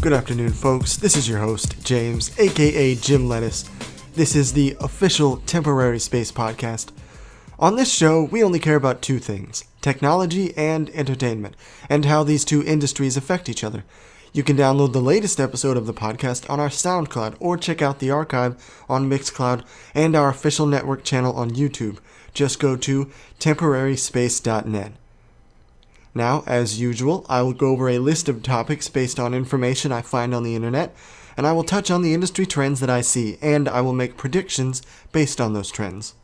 Good afternoon, folks. This is your host, James, aka Jim Lettuce. This is the official Temporary Space podcast. On this show, we only care about two things, technology and entertainment, and how these two industries affect each other. You can download the latest episode of the podcast on our SoundCloud or check out the archive on Mixcloud and our official network channel on YouTube. Just go to TemporarySpace.net. Now, as usual, I will go over a list of topics based on information I find on the internet, and I will touch on the industry trends that I see, and I will make predictions based on those trends.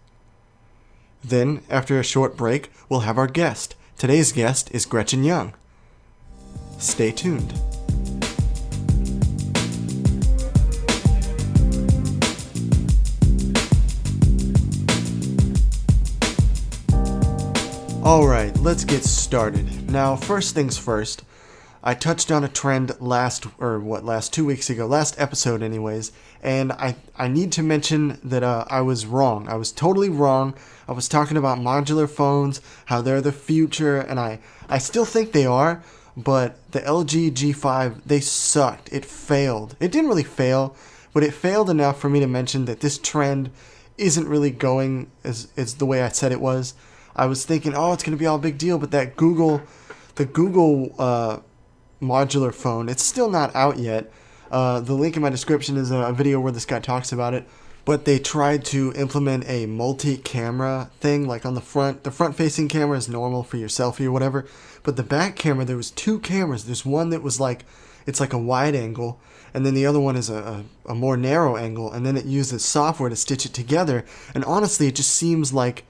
Then, after a short break, we'll have our guest. Today's guest is Gretchen Young. Stay tuned. Alright, let's get started. Now, first things first, I touched on a trend last 2 weeks ago, last episode anyways, and I need to mention that I was wrong. I was totally wrong. I was talking about modular phones, how they're the future, and I still think they are, but the LG G5, they sucked. It failed. It didn't really fail, but it failed enough for me to mention that this trend isn't really going as the way I said it was. I was thinking, it's going to be all a big deal, but the Google modular phone, it's still not out yet. The link in my description is a video where this guy talks about it, but they tried to implement a multi-camera thing, like on the front-facing camera is normal for your selfie or whatever, but the back camera, there was two cameras. There's one that was it's like a wide angle, and then the other one is a more narrow angle, and then it uses software to stitch it together, and honestly, it just seems like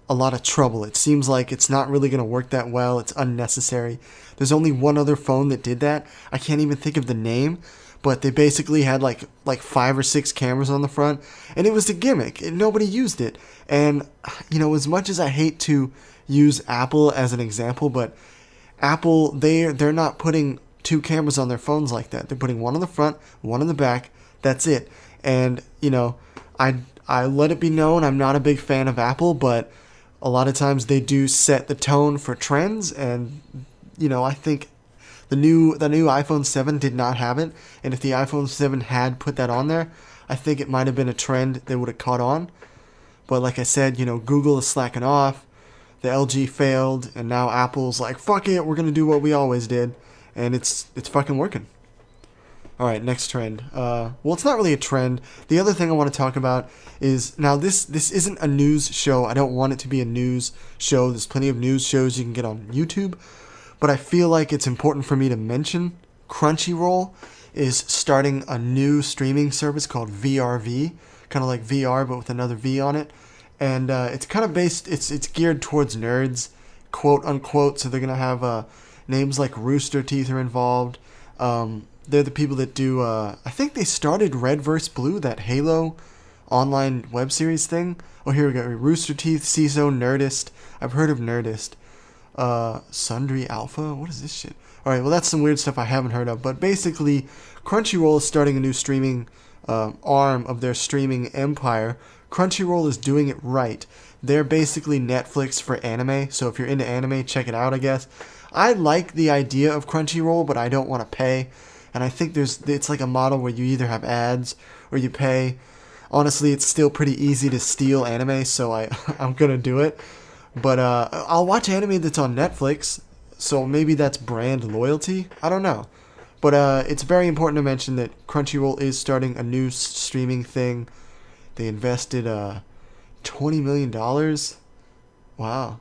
a lot of trouble. It seems like it's not really going to work that well. It's unnecessary. There's only one other phone that did that. I can't even think of the name, but they basically had like 5 or 6 cameras on the front, and it was a gimmick. Nobody used it. And, as much as I hate to use Apple as an example, but Apple, they're not putting 2 cameras on their phones like that. They're putting one on the front, one on the back. That's it. And, I let it be known I'm not a big fan of Apple, but a lot of times they do set the tone for trends, and I think the new iPhone 7 did not have it, and if the iPhone 7 had put that on there, I think it might have been a trend that would have caught on. But like I said, Google is slacking off, the LG failed, and now Apple's like, fuck it, we're gonna do what we always did, and it's fucking working. Alright, next trend. It's not really a trend. The other thing I want to talk about is, now this isn't a news show. I don't want it to be a news show. There's plenty of news shows you can get on YouTube. But I feel like it's important for me to mention Crunchyroll is starting a new streaming service called VRV. Kind of like VR, but with another V on it. And it's kind of based, it's geared towards nerds, quote unquote. So they're going to have names like Rooster Teeth are involved. They're the people that do, I think they started Red vs. Blue, that Halo online web series thing. Oh, here we go. Rooster Teeth, CISO, Nerdist. I've heard of Nerdist. Sundry Alpha? What is this shit? Alright, well, that's some weird stuff I haven't heard of. But basically, Crunchyroll is starting a new streaming arm of their streaming empire. Crunchyroll is doing it right. They're basically Netflix for anime. So if you're into anime, check it out, I guess. I like the idea of Crunchyroll, but I don't want to pay. And I think it's like a model where you either have ads or you pay. Honestly, it's still pretty easy to steal anime, so I'm going to do it. But I'll watch anime that's on Netflix, so maybe that's brand loyalty. I don't know. But it's very important to mention that Crunchyroll is starting a new streaming thing. They invested $20 million. Wow.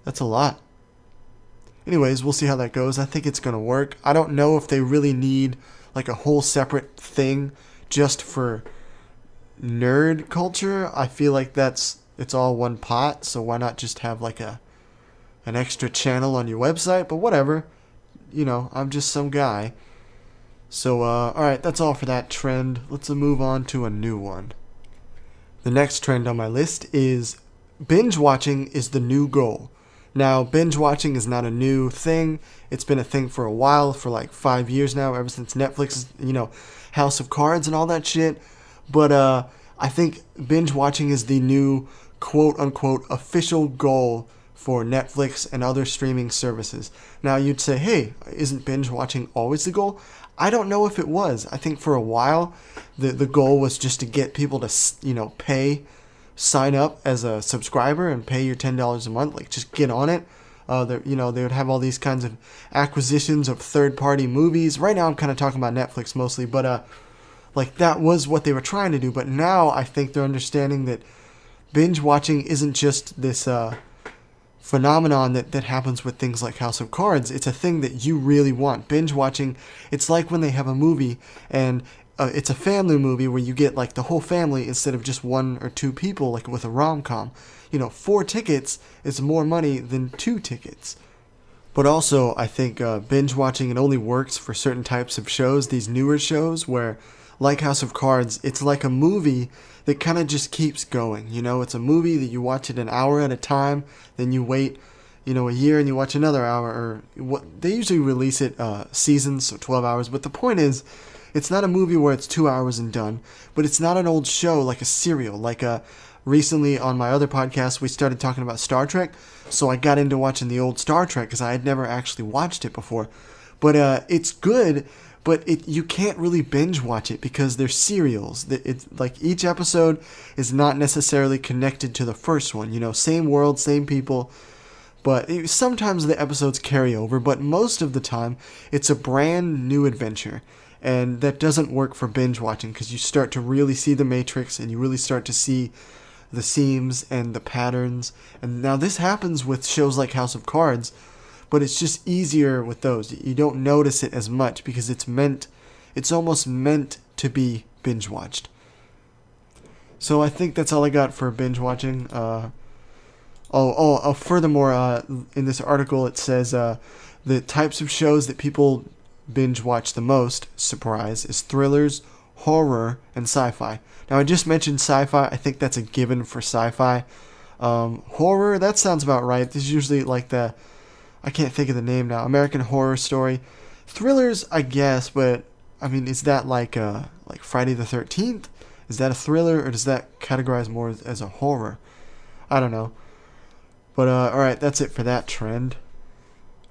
That's a lot. Anyways, we'll see how that goes. I think it's going to work. I don't know if they really need like a whole separate thing just for nerd culture. I feel like it's all one pot, so why not just have like an extra channel on your website? But whatever. I'm just some guy. So, alright, that's all for that trend. Let's move on to a new one. The next trend on my list is binge watching is the new goal. Now, binge watching is not a new thing. It's been a thing for a while, for like 5 years now, ever since Netflix, House of Cards and all that shit. But I think binge watching is the new quote-unquote official goal for Netflix and other streaming services. Now you'd say, hey, isn't binge watching always the goal? I don't know if it was. I think for a while the goal was just to get people to sign up as a subscriber and pay your $10 a month, like just get on it. They would have all these kinds of acquisitions of third-party movies. Right now I'm kind of talking about Netflix mostly, but like that was what they were trying to do. But now I think they're understanding that binge watching isn't just this phenomenon that happens with things like House of Cards. It's a thing that you really want. Binge watching, it's like when they have a movie and it's a family movie where you get like the whole family instead of just one or two people, like with a rom-com. 4 tickets is more money than 2 tickets. But also, I think binge watching, it only works for certain types of shows, these newer shows where, like House of Cards, it's like a movie that kind of just keeps going. It's a movie that you watch it an hour at a time, then you wait, a year and you watch another hour. Or what they usually release it seasons, so 12 hours. But the point is, it's not a movie where it's 2 hours and done, but it's not an old show like a serial. Recently on my other podcast, we started talking about Star Trek, so I got into watching the old Star Trek because I had never actually watched it before. But it's good, but you can't really binge watch it because they're serials. It's like each episode is not necessarily connected to the first one. Same world, same people, but sometimes the episodes carry over, but most of the time it's a brand new adventure. And that doesn't work for binge watching because you start to really see the matrix and you really start to see the seams and the patterns. And now this happens with shows like House of Cards, but it's just easier with those. You don't notice it as much because it's almost meant to be binge watched. So I think that's all I got for binge watching. Furthermore, in this article it says the types of shows that people binge watch the most, surprise, is thrillers, horror, and sci-fi. Now I just mentioned sci-fi. I think that's a given for sci-fi. Horror, that sounds about right. This is usually like I can't think of the name now, American Horror Story. Thrillers, I guess, but I mean, is that like Friday the 13th? Is that a thriller, or does that categorize more as a horror? I don't know. But alright, that's it for that trend.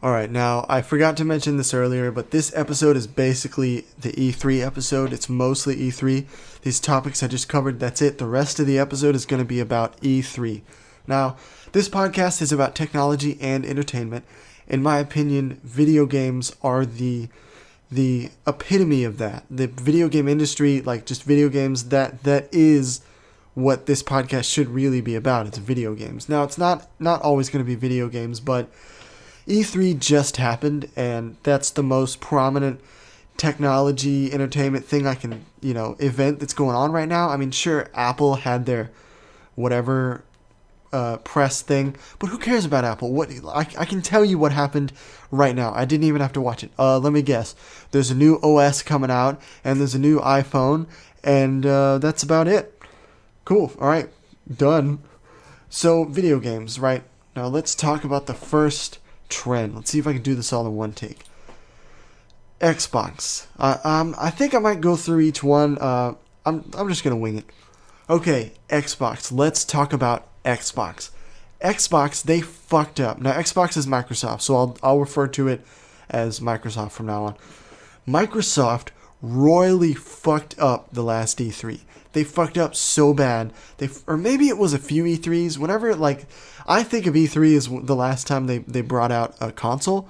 Alright, now, I forgot to mention this earlier, but this episode is basically the E3 episode. It's mostly E3. These topics I just covered, that's it. The rest of the episode is going to be about E3. Now, this podcast is about technology and entertainment. In my opinion, video games are the epitome of that. The video game industry, like just video games, that is what this podcast should really be about. It's video games. Now, it's not always going to be video games, but E3 just happened, and that's the most prominent technology, entertainment thing event that's going on right now. I mean, sure, Apple had their whatever press thing, but who cares about Apple? I can tell you what happened right now. I didn't even have to watch it. Let me guess. There's a new OS coming out, and there's a new iPhone, and that's about it. Cool. All right. Done. So, video games, right? Now, let's talk about the first trend. Let's see if I can do this all in one take. Xbox. I think I might go through each one. I'm just gonna wing it. Okay, Xbox. Let's talk about Xbox. Xbox, they fucked up. Now, Xbox is Microsoft, so I'll refer to it as Microsoft from now on. Microsoft royally fucked up the last E3. They fucked up so bad. Or maybe it was a few E3s. Whenever, I think of E3 as the last time they brought out a console.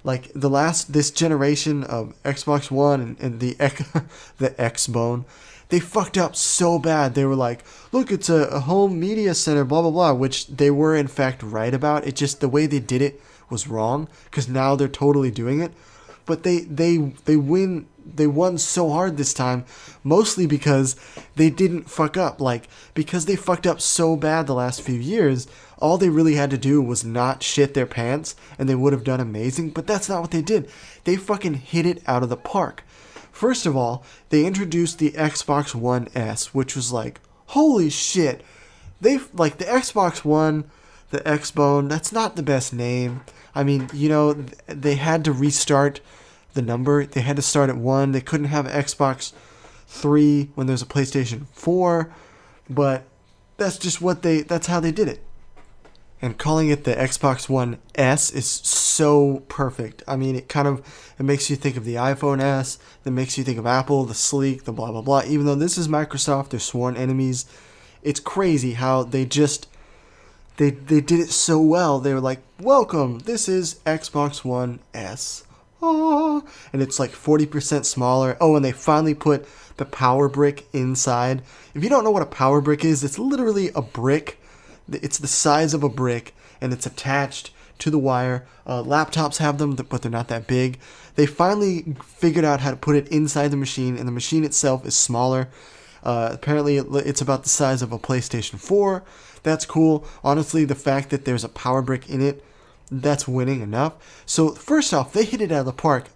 Like, this generation of Xbox One and the Xbone, they fucked up so bad. They were like, look, it's a home media center, blah, blah, blah, which they were, in fact, right about. It just, the way they did it was wrong, because now they're totally doing it. But they won so hard this time, mostly because they didn't fuck up. Because they fucked up so bad the last few years, all they really had to do was not shit their pants, and they would have done amazing. But that's not what they did. They fucking hit it out of the park. First of all, they introduced the Xbox One S, which was like, holy shit. The Xbox One, the Xbone, that's not the best name. I mean, they had to restart the number. They had to start at 1. They couldn't have Xbox 3 when there's a PlayStation 4, but that's how they did it. And calling it the Xbox One S is so perfect. I mean, it makes you think of the iPhone S, it makes you think of Apple, the sleek, the blah blah blah. Even though this is Microsoft, they're sworn enemies. It's crazy how they did it so well. They were like, "Welcome, this is Xbox One S." Oh, and it's like 40% smaller. Oh, and they finally put the power brick inside. If you don't know what a power brick is, it's literally a brick. It's the size of a brick, and it's attached to the wire. Laptops have them, but they're not that big. They finally figured out how to put it inside the machine, and the machine itself is smaller. Apparently, it's about the size of a PlayStation 4. That's cool. Honestly, the fact that there's a power brick in it, that's winning enough. So, first off, they hit it out of the park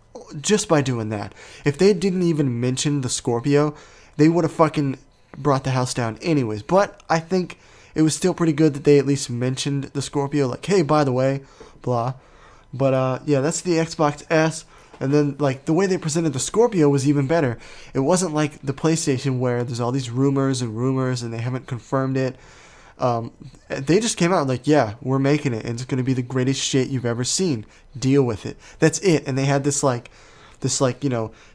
just by doing that. If they didn't even mention the Scorpio, they would have fucking brought the house down anyways. But I think it was still pretty good that they at least mentioned the Scorpio, like, hey, by the way, blah. But yeah, that's the Xbox S. And then, like, the way they presented the Scorpio was even better. It wasn't like the PlayStation where there's all these rumors and they haven't confirmed it. They just came out like, yeah, we're making it, and it's going to be the greatest shit you've ever seen. Deal with it. That's it. And they had this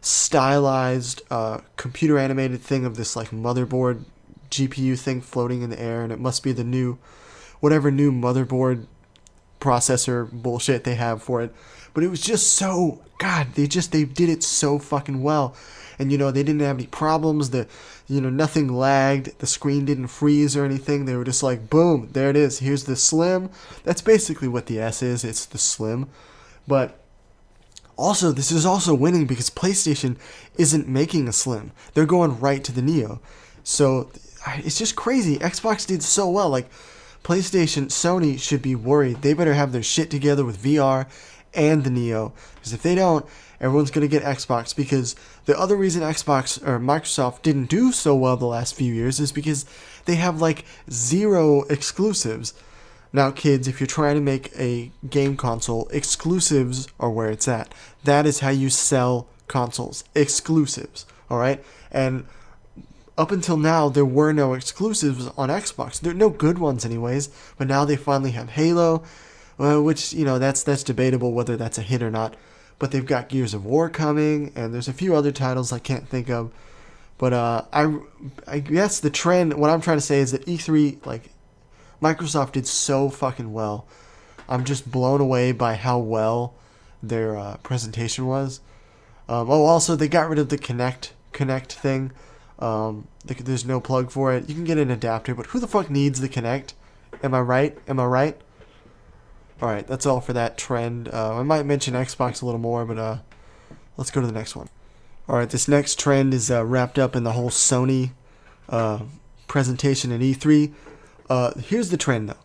stylized, computer animated thing of this, like, motherboard GPU thing floating in the air, and it must be the whatever new motherboard processor bullshit they have for it. But it was just so, God, they did it so fucking well. And, they didn't have any problems. Nothing lagged. The screen didn't freeze or anything. They were just like, boom, there it is. Here's the Slim. That's basically what the S is. It's the Slim. But also, this is also winning because PlayStation isn't making a Slim. They're going right to the Neo. So, it's just crazy. Xbox did so well. Like, PlayStation, Sony should be worried. They better have their shit together with VR and the Neo. Because if they don't, everyone's going to get Xbox. Because the other reason Xbox or Microsoft didn't do so well the last few years is because they have like 0 exclusives. Now, kids, if you're trying to make a game console, exclusives are where it's at. That is how you sell consoles. Exclusives. Alright? And up until now, there were no exclusives on Xbox. There are no good ones anyways. But now they finally have Halo. Which, that's debatable whether that's a hit or not. But they've got Gears of War coming, and there's a few other titles I can't think of. But I guess the trend, what I'm trying to say is that E3, like, Microsoft did so fucking well. I'm just blown away by how well their presentation was. Also, they got rid of the Kinect thing. There's no plug for it. You can get an adapter, but who the fuck needs the Kinect? Am I right? Alright, that's all for that trend. I might mention Xbox a little more, but let's go to the next one. Alright, this next trend is wrapped up in the whole Sony presentation at E3. Here's the trend, though.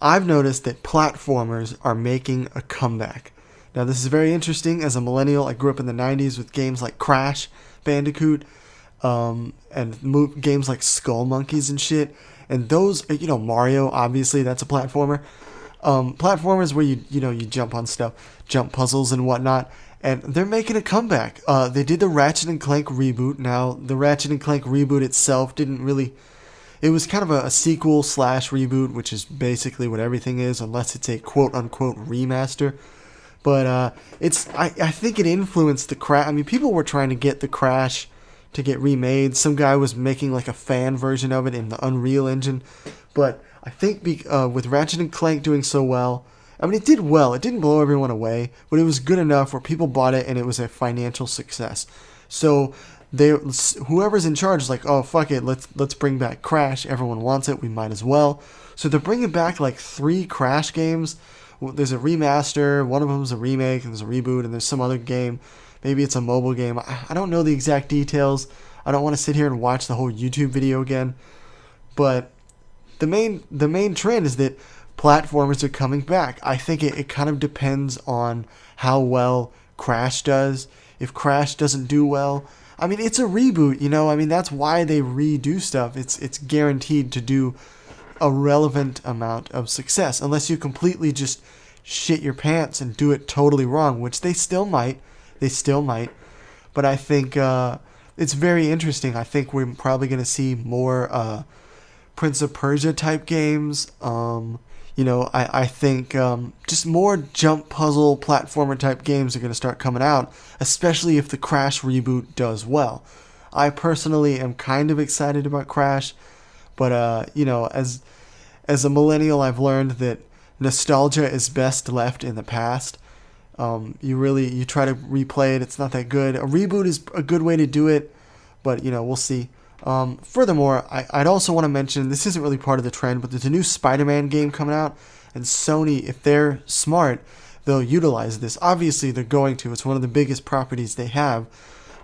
I've noticed that platformers are making a comeback. Now, this is very interesting. As a millennial, I grew up in the 90s with games like Crash Bandicoot, and games like Skull Monkeys and shit. And those, Mario, obviously, that's a platformer. Platformers where you jump on stuff, jump puzzles and whatnot, and they're making a comeback. They did the Ratchet and Clank reboot. Now, the Ratchet and Clank reboot itself didn't really... It was kind of a sequel / reboot, which is basically what everything is, unless it's a quote-unquote remaster. But I think it influenced the Crash. I mean, people were trying to get the Crash to get remade. Some guy was making like a fan version of it in the Unreal Engine. But I think with Ratchet and Clank doing so well, I mean, it did well. It didn't blow everyone away, but it was good enough where people bought it and it was a financial success. So whoever's in charge is like, oh, fuck it, let's bring back Crash. Everyone wants it. We might as well. So they're bringing back like 3 Crash games. There's a remaster, one of them's a remake, and there's a reboot, and there's some other game. Maybe it's a mobile game. I don't know the exact details. I don't want to sit here and watch the whole YouTube video again. But the main trend is that platformers are coming back. I think it kind of depends on how well Crash does. If Crash doesn't do well, I mean, it's a reboot, I mean, that's why they redo stuff. It's guaranteed to do a relevant amount of success, unless you completely just shit your pants and do it totally wrong, which they still might. But I think it's very interesting. I think we're probably going to see more Prince of Persia type games. I think just more jump puzzle platformer type games are going to start coming out, especially if the Crash reboot does well. I personally am kind of excited about Crash, but as a millennial, I've learned that nostalgia is best left in the past. You try to replay it, it's not that good. A reboot is a good way to do it, but we'll see. Furthermore, I'd also want to mention, this isn't really part of the trend, but there's a new Spider-Man game coming out, and Sony, if they're smart, they'll utilize this. Obviously, they're going to. It's one of the biggest properties they have,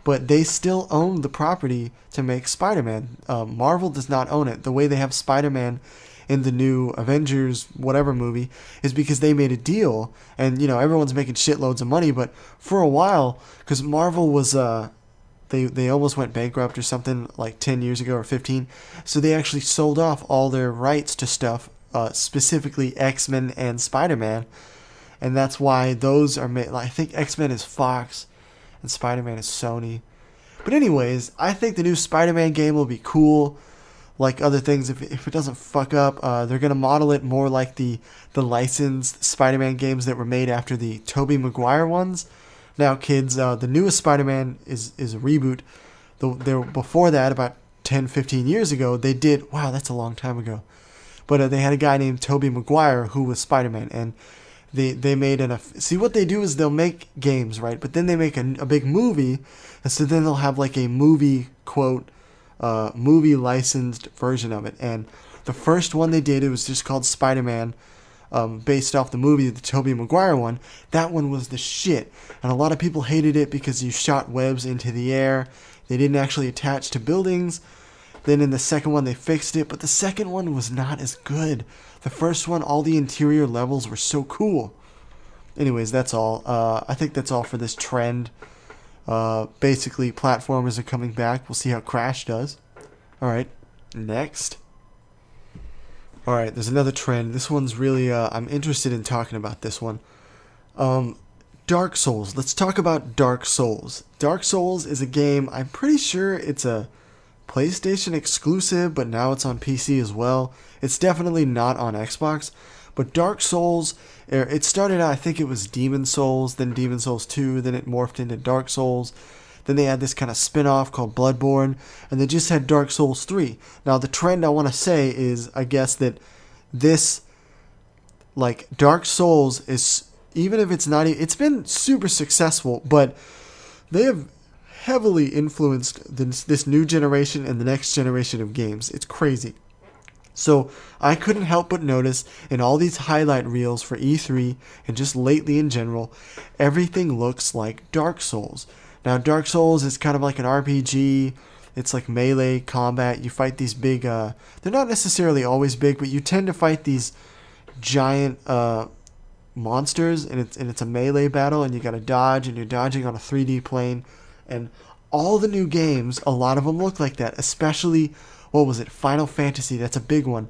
but they still own the property to make Spider-Man. Marvel does not own it. The way they have Spider-Man in the new Avengers whatever movie is because they made a deal, and everyone's making shitloads of money, but for a while, because Marvel was they almost went bankrupt or something like 10 years ago or 15, so they actually sold off all their rights to stuff, specifically X-Men and Spider-Man, and that's why those are made. I think X-Men is Fox and Spider-Man is Sony. But anyways, I think the new Spider-Man game will be cool. Like other things, if it doesn't fuck up, they're going to model it more like the licensed Spider-Man games that were made after the Tobey Maguire ones. Now, kids, the newest Spider-Man is a reboot. Before that, about 10, 15 years ago, they did... Wow, that's a long time ago. But they had a guy named Tobey Maguire who was Spider-Man, and they made see, what they do is they'll make games, right? But then they make a big movie, and so then they'll have like a movie, quote, movie licensed version of it. And the first one they did, it was just called Spider-Man, based off the movie, the Tobey Maguire one. That one was the shit, and a lot of people hated it because you shot webs into the air. They didn't actually attach to buildings. Then in the second one they fixed it, but the second one was not as good. The first one, all the interior levels were so cool. Anyways, that's all. I think that's all for this trend. Basically, platformers are coming back. We'll see how Crash does. Alright, next. Alright, there's another trend. This one's really, I'm interested in talking about this one. Dark Souls. Let's talk about Dark Souls. Dark Souls is a game, I'm pretty sure it's a PlayStation exclusive, but now it's on PC as well. It's definitely not on Xbox. But Dark Souls, it started out, I think it was Demon Souls, then Demon Souls 2, then it morphed into Dark Souls. Then they had this kind of spin-off called Bloodborne, and they just had Dark Souls 3. Now, the trend I want to say is, I guess, that this, like, Dark Souls is, even if it's not, it's been super successful, but they have heavily influenced this new generation and the next generation of games. It's crazy. So I couldn't help but notice in all these highlight reels for E3 and just lately in general, everything looks like Dark Souls. Now, Dark Souls is kind of like an RPG. It's like melee combat. You fight these big, they're not necessarily always big, but you tend to fight these giant monsters, and it's a melee battle, and you gotta dodge, and you're dodging on a 3D plane. And all the new games, a lot of them look like that, especially, what was it, Final Fantasy, that's a big one.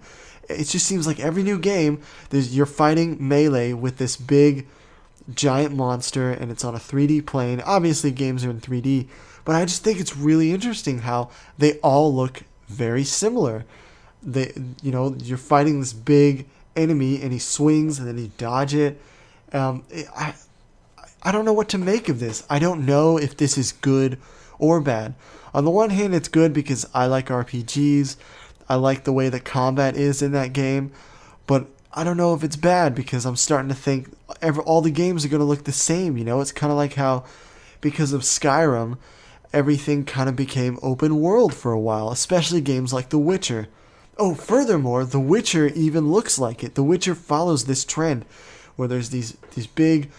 It just seems like every new game, you're fighting melee with this big, giant monster, and it's on a 3D plane. Obviously, games are in 3D, but I just think it's really interesting how they all look very similar. You're fighting this big enemy, and he swings, and then you dodge it. I don't know what to make of this. I don't know if this is good or bad. On the one hand, it's good because I like RPGs. I like the way the combat is in that game. But I don't know if it's bad because I'm starting to think all the games are going to look the same. It's kind of like how, because of Skyrim, everything kind of became open world for a while, especially games like The Witcher. Oh, furthermore, The Witcher even looks like it. The Witcher follows this trend where there's these big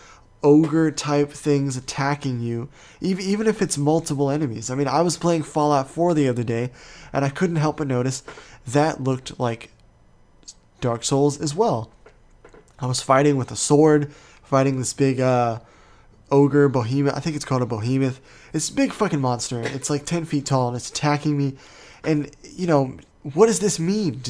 ogre type things attacking you, even if it's multiple enemies. I mean, I was playing Fallout 4 the other day, and I couldn't help but notice that looked like Dark Souls as well. I was fighting with a sword, fighting this big ogre behemoth. I think it's called a behemoth. It's a big fucking monster. It's like 10 feet tall, and it's attacking me. And, what does this mean?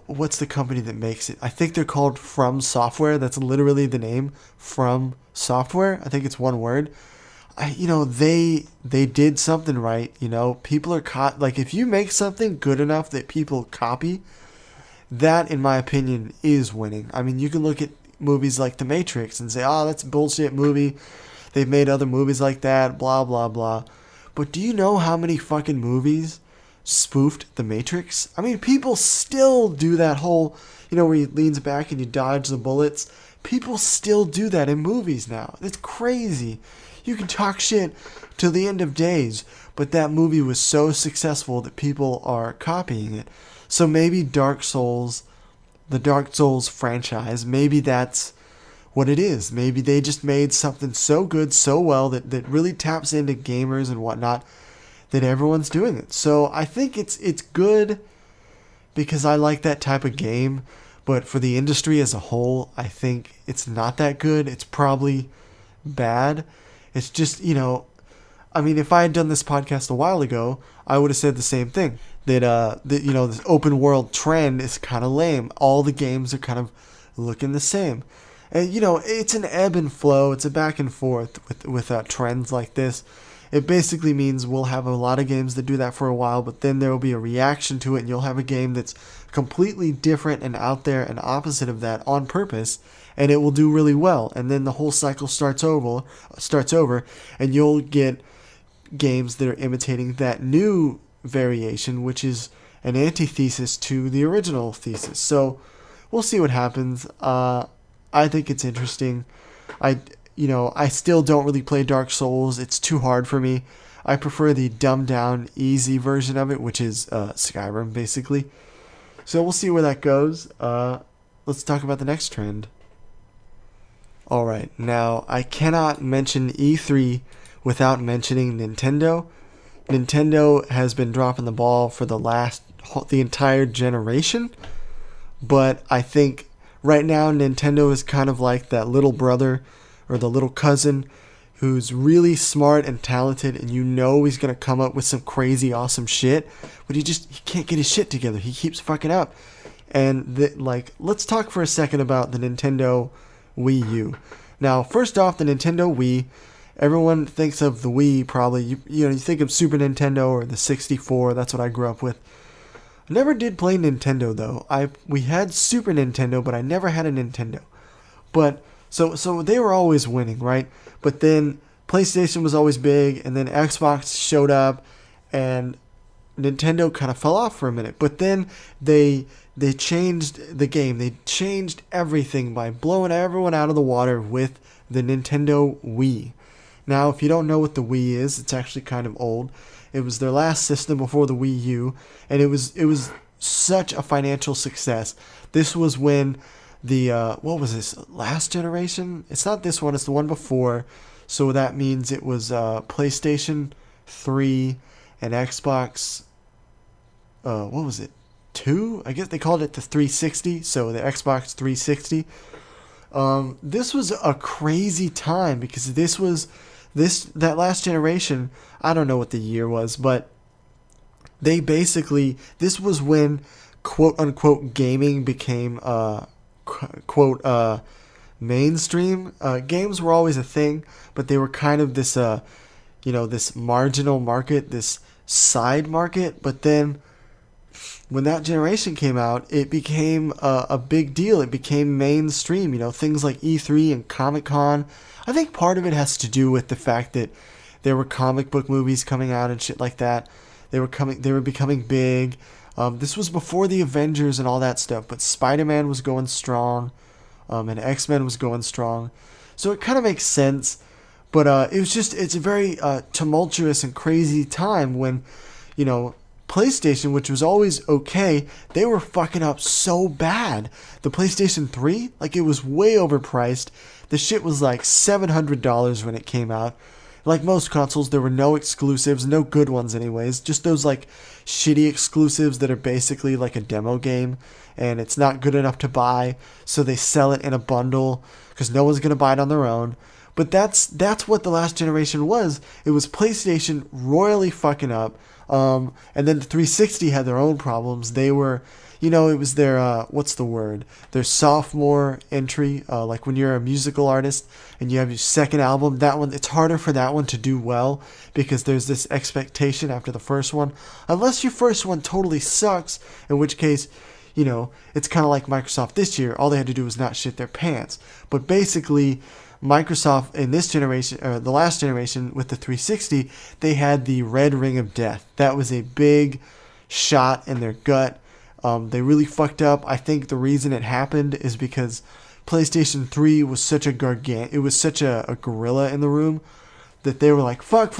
What's the company that makes it? I think they're called From Software. That's literally the name, From Software. I think it's one word. They did something right. People are caught. Like, if you make something good enough that people copy, that, in my opinion, is winning. I mean, you can look at movies like The Matrix and say, oh, that's a bullshit movie. They've made other movies like that, blah, blah, blah. But do you know how many fucking movies spoofed The Matrix? I mean, people still do that whole, where he leans back and you dodge the bullets. People still do that in movies now. It's crazy. You can talk shit till the end of days, but that movie was so successful that people are copying it. So maybe the Dark Souls franchise, maybe that's what it is. Maybe they just made something so good, so well, that really taps into gamers and whatnot, that everyone's doing it. So I think it's good because I like that type of game, but for the industry as a whole, I think it's not that good. It's probably bad. It's just, I mean, if I had done this podcast a while ago, I would have said the same thing. That this open world trend is kind of lame. All the games are kind of looking the same. And, it's an ebb and flow. It's a back and forth with trends like this. It basically means we'll have a lot of games that do that for a while, but then there will be a reaction to it, and you'll have a game that's completely different and out there and opposite of that on purpose, and it will do really well. And then the whole cycle starts over, and you'll get games that are imitating that new variation, which is an antithesis to the original thesis. So we'll see what happens. I think it's interesting. I still don't really play Dark Souls. It's too hard for me. I prefer the dumbed down, easy version of it, which is Skyrim, basically. So we'll see where that goes. Let's talk about the next trend. Alright, now I cannot mention E3 without mentioning Nintendo. Nintendo has been dropping the ball for the entire generation, but I think right now Nintendo is kind of like that little brother or the little cousin who's really smart and talented, and he's going to come up with some crazy awesome shit, but he can't get his shit together. He keeps fucking up. And let's talk for a second about the Nintendo Wii U. Now, first off, the Nintendo Wii, everyone thinks of the Wii probably, you think of Super Nintendo or the 64, that's what I grew up with. I never did play Nintendo though. We had Super Nintendo, but I never had a Nintendo. But so they were always winning, right? But then PlayStation was always big, and then Xbox showed up, and Nintendo kind of fell off for a minute. But then they changed the game. They changed everything by blowing everyone out of the water with the Nintendo Wii. Now, if you don't know what the Wii is, it's actually kind of old. It was their last system before the Wii U, and it was such a financial success. This was when what was this, last generation? It's not this one, it's the one before. So that means it was PlayStation 3 and Xbox, what was it, 2? I guess they called it the 360, so the Xbox 360. This was a crazy time because that last generation, I don't know what the year was, but this was when quote unquote gaming became quote mainstream. Games were always a thing, but they were kind of this this marginal market, this side market. But then when that generation came out, it became a big deal. It became mainstream. Things like E3 and Comic-Con. I think part of it has to do with the fact that there were comic book movies coming out and shit like that. They were becoming big. This was before the Avengers and all that stuff, but Spider-Man was going strong, and X-Men was going strong. So it kind of makes sense, but it's a very tumultuous and crazy time when, PlayStation, which was always okay, they were fucking up so bad. The PlayStation 3, it was way overpriced. The shit was like $700 when it came out. Like most consoles, there were no exclusives, no good ones anyways, just those shitty exclusives that are basically like a demo game, and it's not good enough to buy, so they sell it in a bundle because no one's going to buy it on their own. But that's what the last generation was. It was PlayStation royally fucking up, and then the 360 had their own problems. They were, it was their, their sophomore entry, like when you're a musical artist and you have your second album, that one, it's harder for that one to do well because there's this expectation after the first one. Unless your first one totally sucks, in which case, it's kind of like Microsoft this year. All they had to do was not shit their pants. But basically, Microsoft in this generation, or the last generation with the 360, they had the red ring of death. That was a big shot in their gut. They really fucked up. I think the reason it happened is because PlayStation 3 was such a it was such a gorilla in the room that they were like, fuck,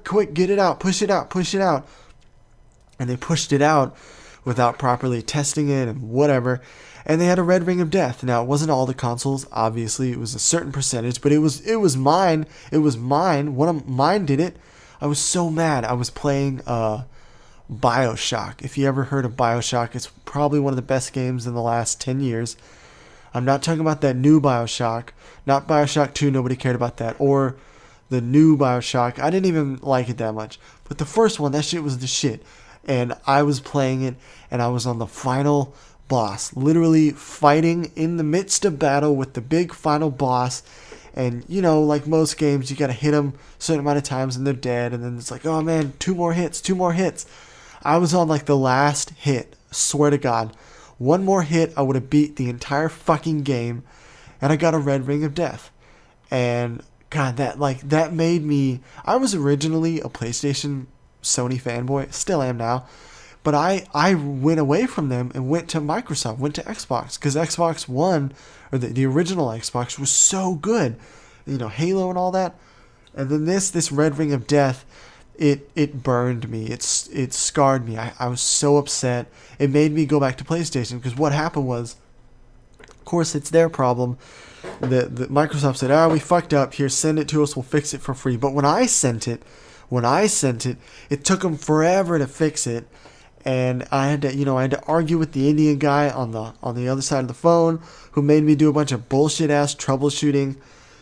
quick, get it out, push it out. And they pushed it out without properly testing it and whatever. And they had a red ring of death. Now, it wasn't all the consoles, obviously. It was a certain percentage, but it was mine. It was mine. One of mine did it. I was so mad. I was playing BioShock. If you ever heard of BioShock, it's probably one of the best games in the last 10 years. I'm not talking about that new BioShock. Not BioShock 2, nobody cared about that. Or the new BioShock. I didn't even like it that much. But the first one, that shit was the shit. And I was playing it, and I was on the final boss. Literally fighting in the midst of battle with the big final boss. And, like most games, you gotta hit them a certain amount of times and they're dead. And then it's like, oh man, 2 more hits. I was on like the last hit. Swear to God. 1 more hit, I would have beat the entire fucking game. And I got a red ring of death. And, God, that made me... I was originally a PlayStation Sony fanboy. Still am now. But I went away from them and went to Microsoft, went to Xbox. Because Xbox One, or the original Xbox, was so good. Halo and all that. And then this red ring of death, it burned me. It scarred me. I was so upset. It made me go back to PlayStation. Because what happened was, of course, it's their problem. The Microsoft said, we fucked up. Here, send it to us. We'll fix it for free. But when I sent it, it took them forever to fix it. And I had to argue with the Indian guy on the other side of the phone who made me do a bunch of bullshit ass troubleshooting.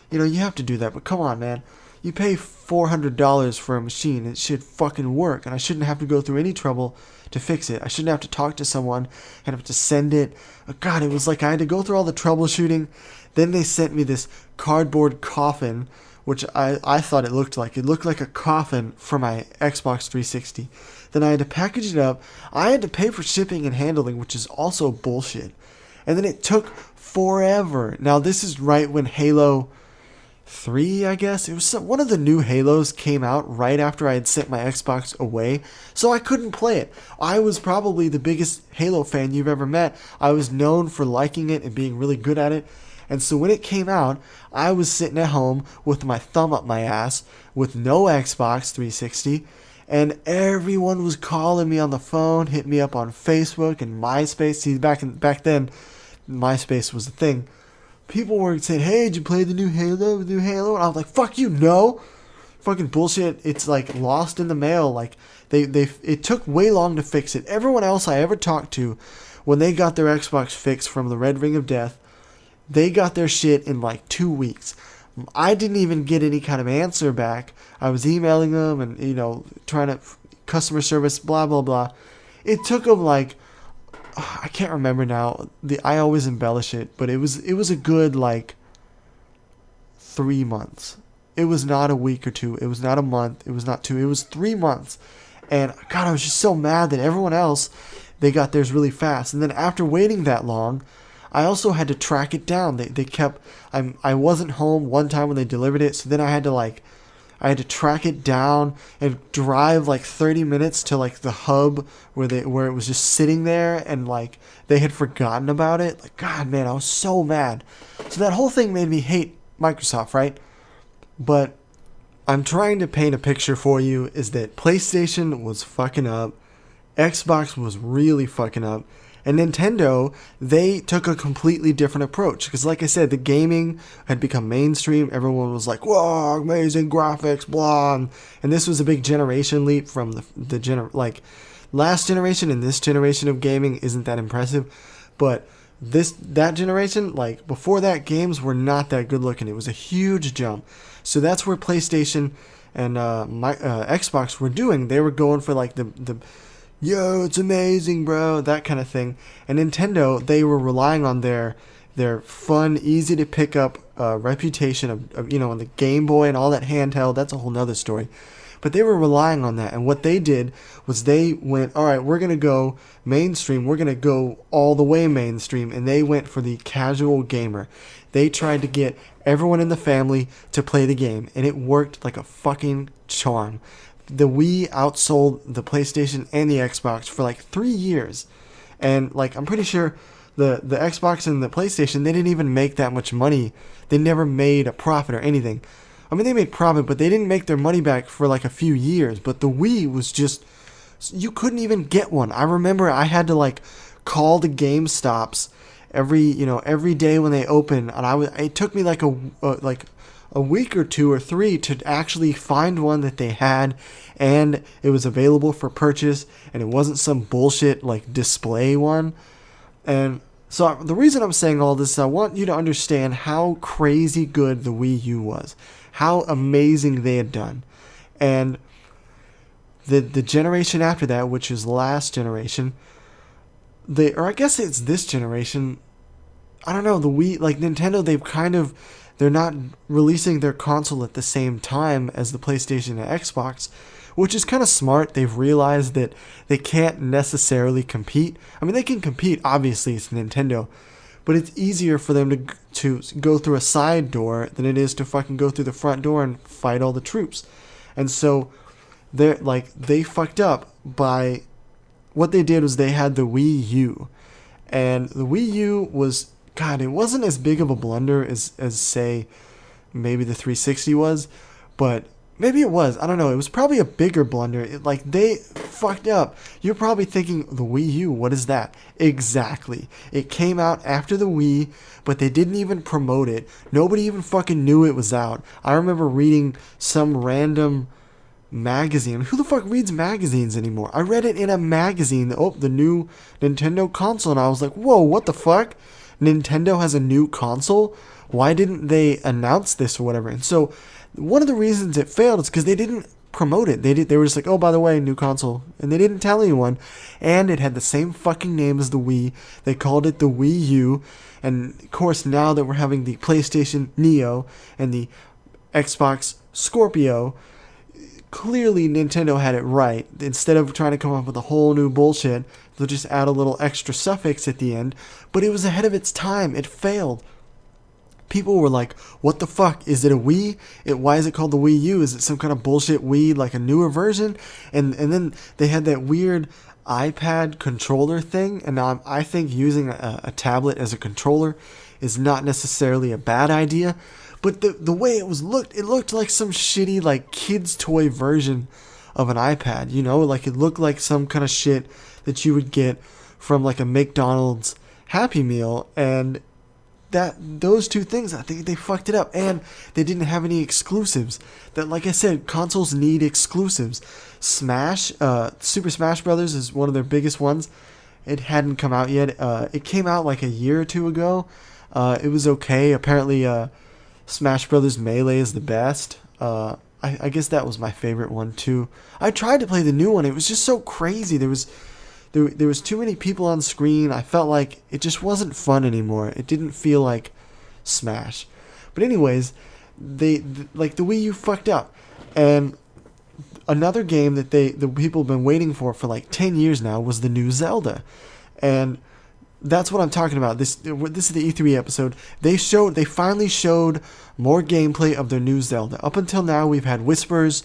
You have to do that, but come on, man. You pay $400 for a machine, it should fucking work, and I shouldn't have to go through any trouble to fix it. I shouldn't have to talk to someone and have to send it. God, it was like I had to go through all the troubleshooting. Then they sent me this cardboard coffin, which I thought it looked like. It looked like a coffin for my Xbox 360. Then I had to package it up. I had to pay for shipping and handling, which is also bullshit. And then it took forever. Now, this is right when Halo 3, I guess. It was one of the new Halos came out right after I had sent my Xbox away. So I couldn't play it. I was probably the biggest Halo fan you've ever met. I was known for liking it and being really good at it. And so when it came out, I was sitting at home with my thumb up my ass with no Xbox 360. And everyone was calling me on the phone, hitting me up on Facebook and MySpace. See, back then, MySpace was the thing. People were saying, hey, did you play the new Halo? And I was like, fuck you, no. Fucking bullshit. It's like lost in the mail. Like it took way long to fix it. Everyone else I ever talked to, when they got their Xbox fixed from the Red Ring of Death, they got their shit in like 2 weeks. I didn't even get any kind of answer back. I was emailing them and, trying to customer service, blah, blah, blah. It took them like, I can't remember now. I always embellish it, but it was a good like 3 months. It was not a week or two. It was not a month. It was not 2. It was 3 months. And God, I was just so mad that everyone else, they got theirs really fast. And then after waiting that long, I also had to track it down. They kept, I wasn't home one time when they delivered it, so then I had to track it down and drive like 30 minutes to like the hub where it was just sitting there and like they had forgotten about it. Like, God, man, I was so mad. So that whole thing made me hate Microsoft, right? But I'm trying to paint a picture for you is that PlayStation was fucking up, Xbox was really fucking up, and Nintendo, they took a completely different approach. Because like I said, the gaming had become mainstream. Everyone was like, whoa, amazing graphics, blah. And this was a big generation leap from last generation and this generation of gaming isn't that impressive. But that generation, like before that, games were not that good looking. It was a huge jump. So that's where PlayStation and Xbox were doing. They were going for like the yo, it's amazing, bro, that kind of thing. And Nintendo, they were relying on their fun, easy to pick up reputation of on the Game Boy and all that handheld. That's a whole nother story. but they were relying on that. And what they did was they went, all right, we're going to go mainstream. We're going to go all the way mainstream. And they went for the casual gamer. They tried to get everyone in the family to play the game, and it worked like a fucking charm. The Wii outsold the PlayStation and the Xbox for like 3 years. And like, I'm pretty sure the Xbox and the PlayStation, they didn't even make that much money. They never made a profit or anything. I mean, they made profit, but they didn't make their money back for like a few years. But the Wii was just, you couldn't even get one. I remember I had to like call the GameStops every day when they open, and it took me like a week or 2 or 3 to actually find one that they had, and it was available for purchase, and it wasn't some bullshit like display one. And so the reason I'm saying all this is I want you to understand how crazy good the Wii U was, how amazing they had done. And the generation after that, which is last generation, or I guess it's this generation, I don't know, the Wii, like Nintendo, they're not releasing their console at the same time as the PlayStation and Xbox, which is kind of smart. They've realized that they can't necessarily compete. I mean, they can compete, obviously, it's Nintendo, but it's easier for them to go through a side door than it is to fucking go through the front door and fight all the troops. And so they fucked up by what they did was they had the Wii U. And the Wii U was, God, it wasn't as big of a blunder as say, maybe the 360 was, but maybe it was. I don't know. It was probably a bigger blunder. They fucked up. You're probably thinking, the Wii U, what is that? Exactly. It came out after the Wii, but they didn't even promote it. Nobody even fucking knew it was out. I remember reading some random magazine. Who the fuck reads magazines anymore? I read it in a magazine. The new Nintendo console, and I was like, whoa, what the fuck? Nintendo has a new console? Why didn't they announce this or whatever? And so one of the reasons it failed is because they didn't promote it. They were just like, oh, by the way, new console. And they didn't tell anyone. And it had the same fucking name as the Wii. They called it the Wii U. And of course, now that we're having the PlayStation Neo and the Xbox Scorpio, clearly Nintendo had it right. Instead of trying to come up with a whole new bullshit, they'll just add a little extra suffix at the end. But it was ahead of its time. It failed. People were like, what the fuck? Is it a Wii? Why is it called the Wii U? Is it some kind of bullshit Wii, like a newer version? And then they had that weird iPad controller thing. And now I think using a tablet as a controller is not necessarily a bad idea. But the way it looked like some shitty like kid's toy version of an iPad. Like it looked like some kind of shit that you would get from like a McDonald's Happy Meal. And those two things, I think they fucked it up. And they didn't have any exclusives. That, like I said, consoles need exclusives. Super Smash Brothers is one of their biggest ones. It hadn't come out yet. It came out like a year or two ago. It was okay. Apparently, Smash Brothers Melee is the best. I guess that was my favorite one too. I tried to play the new one. It was just so crazy. There was too many people on screen. I felt like it just wasn't fun anymore. It didn't feel like Smash. But anyways, the Wii U fucked up. And another game that the people have been waiting for like 10 years now was the new Zelda. And that's what I'm talking about. This is the E3 episode. They finally showed more gameplay of their new Zelda. Up until now, we've had whispers,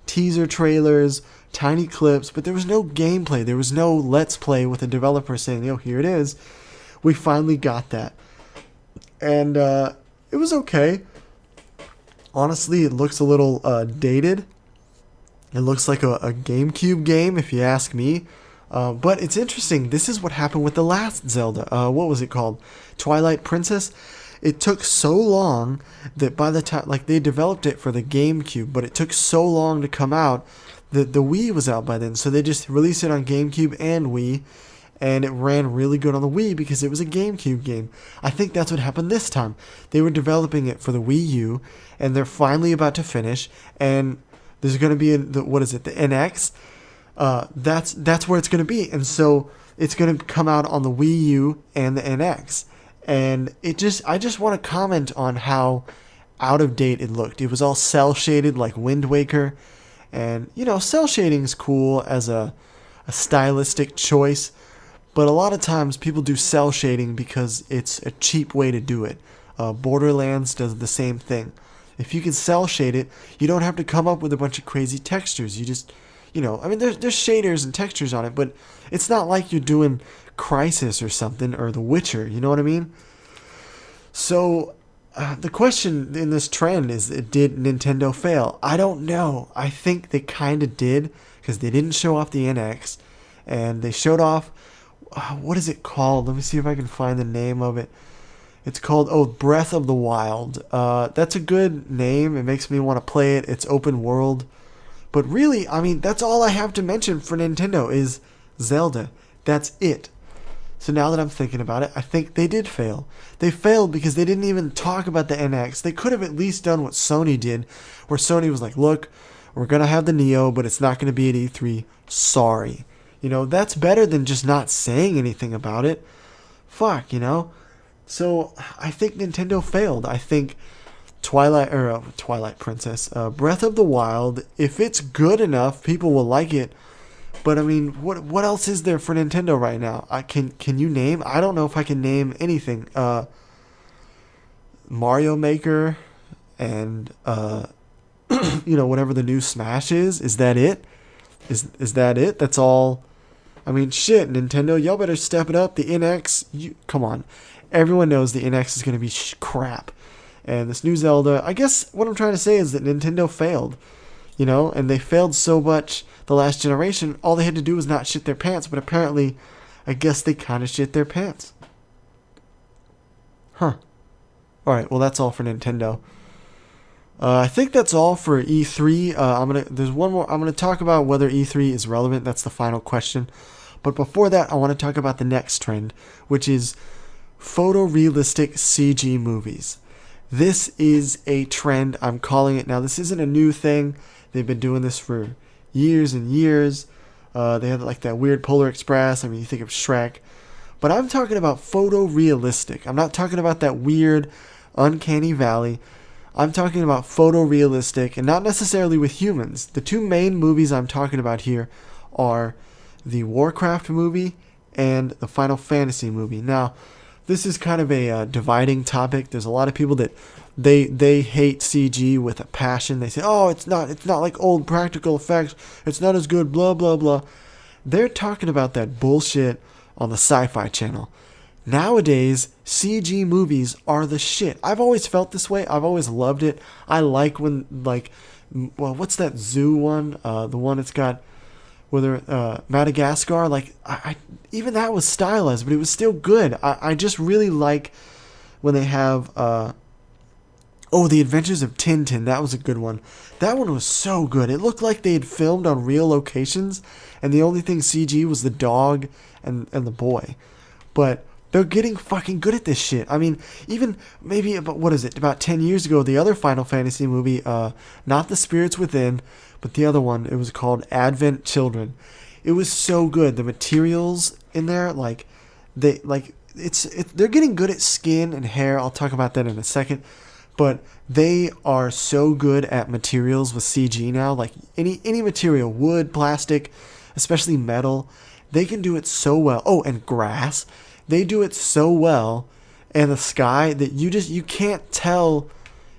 teaser trailers, tiny clips, but there was no gameplay. There was no let's play with a developer saying, here it is. We finally got that. And it was okay. Honestly, it looks a little dated. It looks like a GameCube game, if you ask me. But it's interesting. This is what happened with the last Zelda. What was it called? Twilight Princess? It took so long that by the time, they developed it for the GameCube, but it took so long to come out that the Wii was out by then. So they just released it on GameCube and Wii, and it ran really good on the Wii because it was a GameCube game. I think that's what happened this time. They were developing it for the Wii U, and they're finally about to finish, and there's going to be the NX? That's where it's going to be. And so it's going to come out on the Wii U and the NX. And I just want to comment on how out of date it looked. It was all cel shaded like Wind Waker. And, cell shading's cool as a stylistic choice, but a lot of times people do cell shading because it's a cheap way to do it. Borderlands does the same thing. If you can cell shade it, you don't have to come up with a bunch of crazy textures. You just, there's shaders and textures on it, but it's not like you're doing Crysis or something, or The Witcher, you know what I mean? So, the question in this trend is, did Nintendo fail? I don't know. I think they kind of did, because they didn't show off the NX, and they showed off, what is it called? Let me see if I can find the name of it. It's called, Breath of the Wild. That's a good name. It makes me want to play it. It's open world. But really, that's all I have to mention for Nintendo is Zelda. That's it. So now that I'm thinking about it, I think they did fail. They failed because they didn't even talk about the NX. They could have at least done what Sony did, where Sony was like, look, we're going to have the Neo, but it's not going to be at E3. Sorry. That's better than just not saying anything about it. Fuck. So I think Nintendo failed. I think Twilight Princess, Breath of the Wild, if it's good enough, people will like it. But what else is there for Nintendo right now? Can you name? I don't know if I can name anything. Mario Maker, and whatever the new Smash is. Is that it? Is that it? That's all. Shit, Nintendo, y'all better step it up. The NX, come on. Everyone knows the NX is going to be crap. And this new Zelda, I guess what I'm trying to say is that Nintendo failed. And they failed so much the last generation, all they had to do was not shit their pants, but apparently, I guess they kind of shit their pants. Huh. Alright, well that's all for Nintendo. I think that's all for E3. There's one more. I'm gonna talk about whether E3 is relevant. That's the final question. But before that, I want to talk about the next trend, which is photorealistic CG movies. This is a trend. I'm calling it now. This isn't a new thing. They've been doing this for years and years. They had like that weird Polar Express. You think of Shrek. But I'm talking about photorealistic. I'm not talking about that weird, uncanny valley. I'm talking about photorealistic, and not necessarily with humans. The two main movies I'm talking about here are the Warcraft movie and the Final Fantasy movie. Now, this is kind of a dividing topic. There's a lot of people that they hate CG with a passion. They say, "Oh, it's not like old practical effects. It's not as good." Blah blah blah. They're talking about that bullshit on the Sci-Fi Channel. Nowadays, CG movies are the shit. I've always felt this way. I've always loved it. I like when what's that zoo one? The one that's got Madagascar. I even that was stylized, but it was still good. I just really like when they have The Adventures of Tintin. That was a good one. That one was so good. It looked like they had filmed on real locations, and the only thing CG was the dog and the boy. But they're getting fucking good at this shit. Even maybe about 10 years ago, the other Final Fantasy movie, not The Spirits Within, but the other one, it was called Advent Children. It was so good. The materials in there, they're getting good at skin and hair. I'll talk about that in a second. But they are so good at materials with CG now. Like any material, wood, plastic, especially metal, they can do it so well. Oh, and grass. They do it so well, and the sky, that you can't tell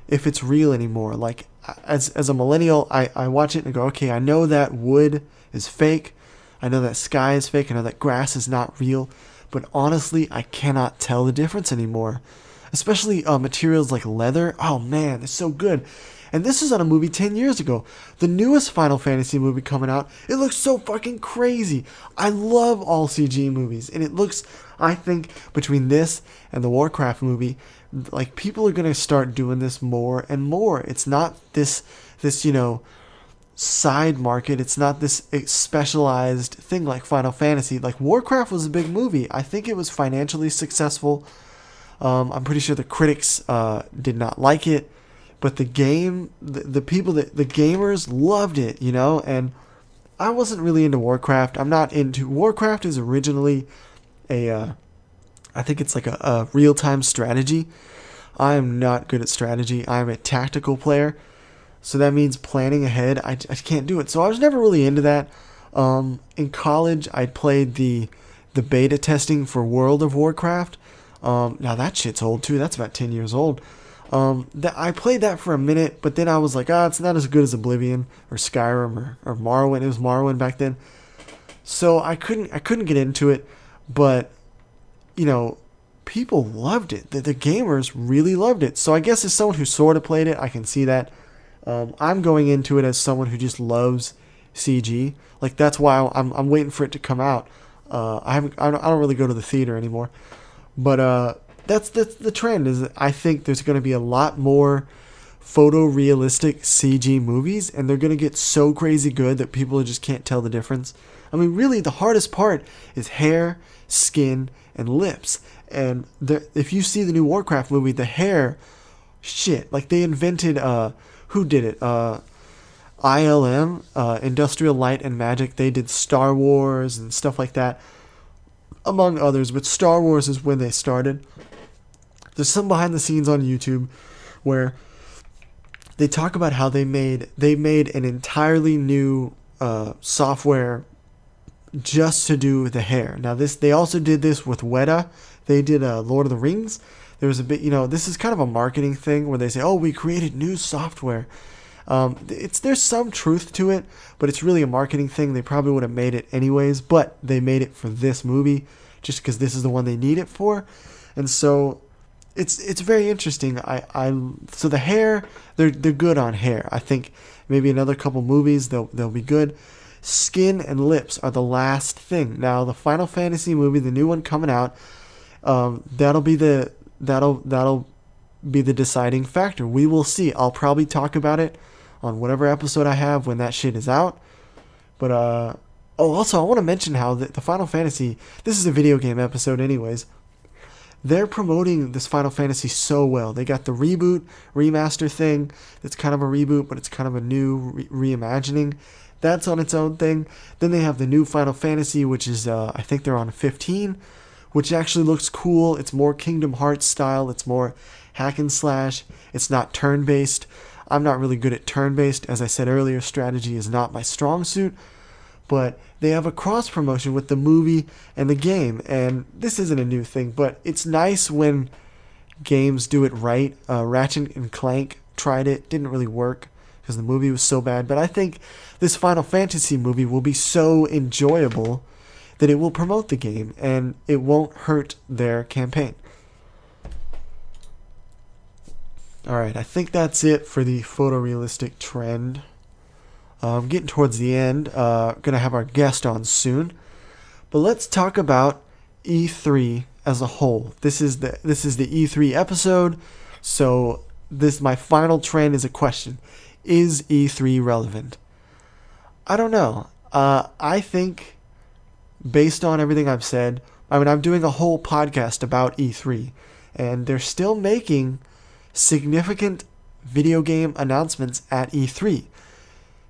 if it's real anymore. Like, as a millennial, I watch it and go, okay, I know that wood is fake. I know that sky is fake. I know that grass is not real. But honestly, I cannot tell the difference anymore. Especially materials like leather. Oh man, it's so good. And this is on a movie 10 years ago. The newest Final Fantasy movie coming out, it looks so fucking crazy. I love all CG movies. And it looks, I think, between this and the Warcraft movie, like people are going to start doing this more and more. It's not this side market. It's not this specialized thing like Final Fantasy. Like Warcraft was a big movie. I think it was financially successful. I'm pretty sure the critics did not like it. But the game, the gamers loved it, and I wasn't really into Warcraft. I'm not into, Warcraft is originally I think it's like a real-time strategy. I am not good at strategy. I'm a tactical player. So that means planning ahead. I can't do it. So I was never really into that. In college, I played the beta testing for World of Warcraft. Now that shit's old too. That's about 10 years old. I played that for a minute, but then I was like, it's not as good as Oblivion or Skyrim or Morrowind. It was Morrowind back then. So I couldn't get into it, but people loved it. The gamers really loved it. So I guess as someone who sort of played it, I can see that. I'm going into it as someone who just loves CG. Like that's why I'm waiting for it to come out. I don't really go to the theater anymore, but that's the trend. Is that I think there's going to be a lot more photorealistic CG movies, and they're going to get so crazy good that people just can't tell the difference. I mean, really, the hardest part is hair, skin, and lips. And if you see the new Warcraft movie, the hair, shit, like they invented, who did it? ILM, Industrial Light and Magic. They did Star Wars and stuff like that, among others. But Star Wars is when they started. There's some behind the scenes on YouTube where they talk about how they made an entirely new software just to do the hair. Now they also did this with Weta. They did Lord of the Rings. There was a bit, this is kind of a marketing thing where they say, "Oh, we created new software." There's some truth to it, but it's really a marketing thing. They probably would have made it anyways, but they made it for this movie just because this is the one they need it for, and so it's very interesting. So the hair, they're good on hair. I think maybe another couple movies they'll be good. Skin and lips are the last thing. Now the Final Fantasy movie, the new one coming out, that'll be the deciding factor. We will see. I'll probably talk about it on whatever episode I have when that shit is out. But also I want to mention how the Final Fantasy, this is a video game episode anyways. They're promoting this Final Fantasy so well. They got the reboot, remaster thing. That's kind of a reboot, but it's kind of a new reimagining. That's on its own thing. Then they have the new Final Fantasy, which is, I think they're on 15, which actually looks cool. It's more Kingdom Hearts style. It's more hack and slash. It's not turn-based. I'm not really good at turn-based. As I said earlier, strategy is not my strong suit. But they have a cross-promotion with the movie and the game. And this isn't a new thing, but it's nice when games do it right. Ratchet and Clank tried it. Didn't really work because the movie was so bad. But I think this Final Fantasy movie will be so enjoyable that it will promote the game and it won't hurt their campaign. Alright, I think that's it for the photorealistic trend. Getting towards the end. Gonna have our guest on soon. But let's talk about E3 as a whole. This is the E3 episode. So my final trend is a question. Is E3 relevant? I don't know. I think based on everything I've said, I'm doing a whole podcast about E3, and they're still making significant video game announcements at E3.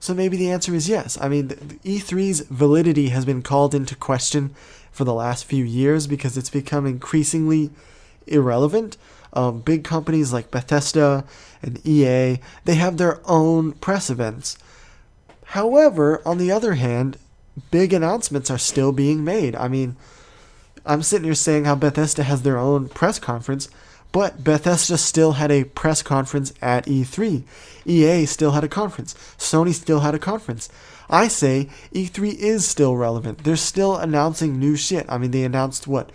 So maybe the answer is yes. The E3's validity has been called into question for the last few years because it's become increasingly irrelevant. Big companies like Bethesda and EA, they have their own press events. However, on the other hand, big announcements are still being made. I'm sitting here saying how Bethesda has their own press conference, but Bethesda still had a press conference at E3. EA still had a conference. Sony still had a conference. I say E3 is still relevant. They're still announcing new shit. They announced what?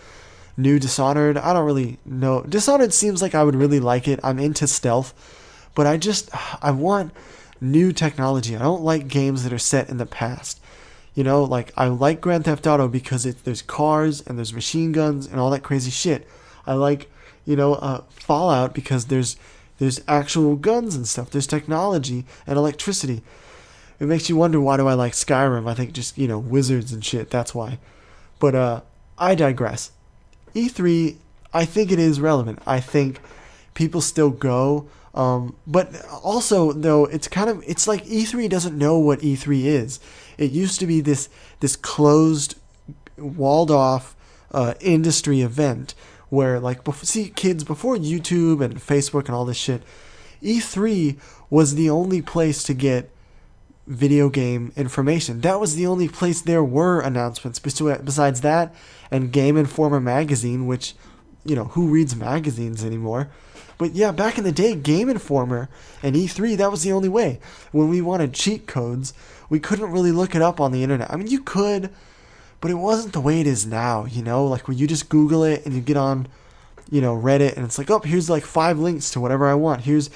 New Dishonored? I don't really know. Dishonored seems like I would really like it. I'm into stealth, but I want new technology. I don't like games that are set in the past. I like Grand Theft Auto because there's cars and there's machine guns and all that crazy shit. I like Fallout because there's actual guns and stuff. There's technology and electricity. It makes you wonder, why do I like Skyrim? I think just, wizards and shit. That's why. But I digress. E3, I think it is relevant. I think people still go. But also, though, it's like E3 doesn't know what E3 is. It used to be this closed, walled off industry event where, kids, before YouTube and Facebook and all this shit, E3 was the only place to get video game information. That was the only place there were announcements besides that and Game Informer magazine, which, who reads magazines anymore? But yeah, back in the day, Game Informer and E3, that was the only way. When we wanted cheat codes, we couldn't really look it up on the internet. I mean, you could, but it wasn't the way it is now, like where you just Google it and you get on, Reddit, and it's like, oh, here's like 5 links to whatever I want. Here's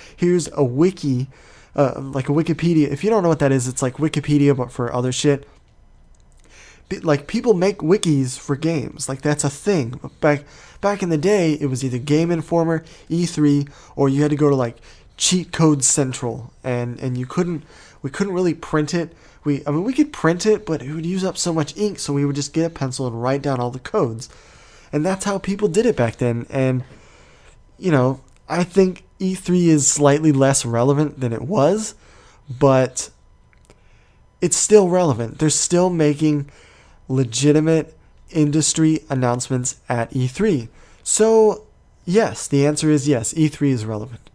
a wiki, like a Wikipedia. If you don't know what that is, it's like Wikipedia, but for other shit. Like, people make wikis for games. Like, that's a thing. Back in the day, it was either Game Informer, E3, or you had to go to like Cheat Code Central, and we couldn't really print it. We could print it, but it would use up so much ink, so we would just get a pencil and write down all the codes. And that's how people did it back then. And, I think E3 is slightly less relevant than it was, but it's still relevant. They're still making legitimate industry announcements at E3. So, yes, the answer is yes, E3 is relevant.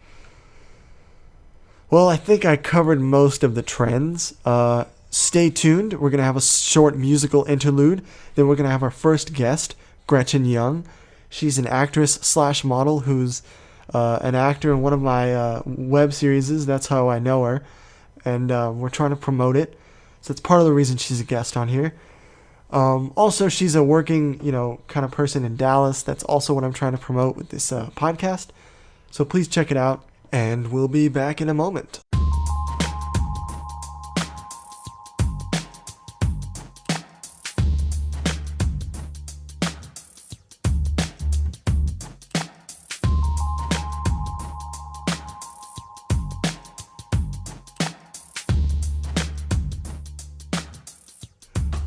Well, I think I covered most of the trends. Stay tuned. We're going to have a short musical interlude. Then we're going to have our first guest, Gretchen Young. She's an actress/model who's an actor in one of my web series. That's how I know her. And we're trying to promote it. So that's part of the reason she's a guest on here. Also, she's a working, kind of person in Dallas. That's also what I'm trying to promote with this podcast. So please check it out. And we'll be back in a moment.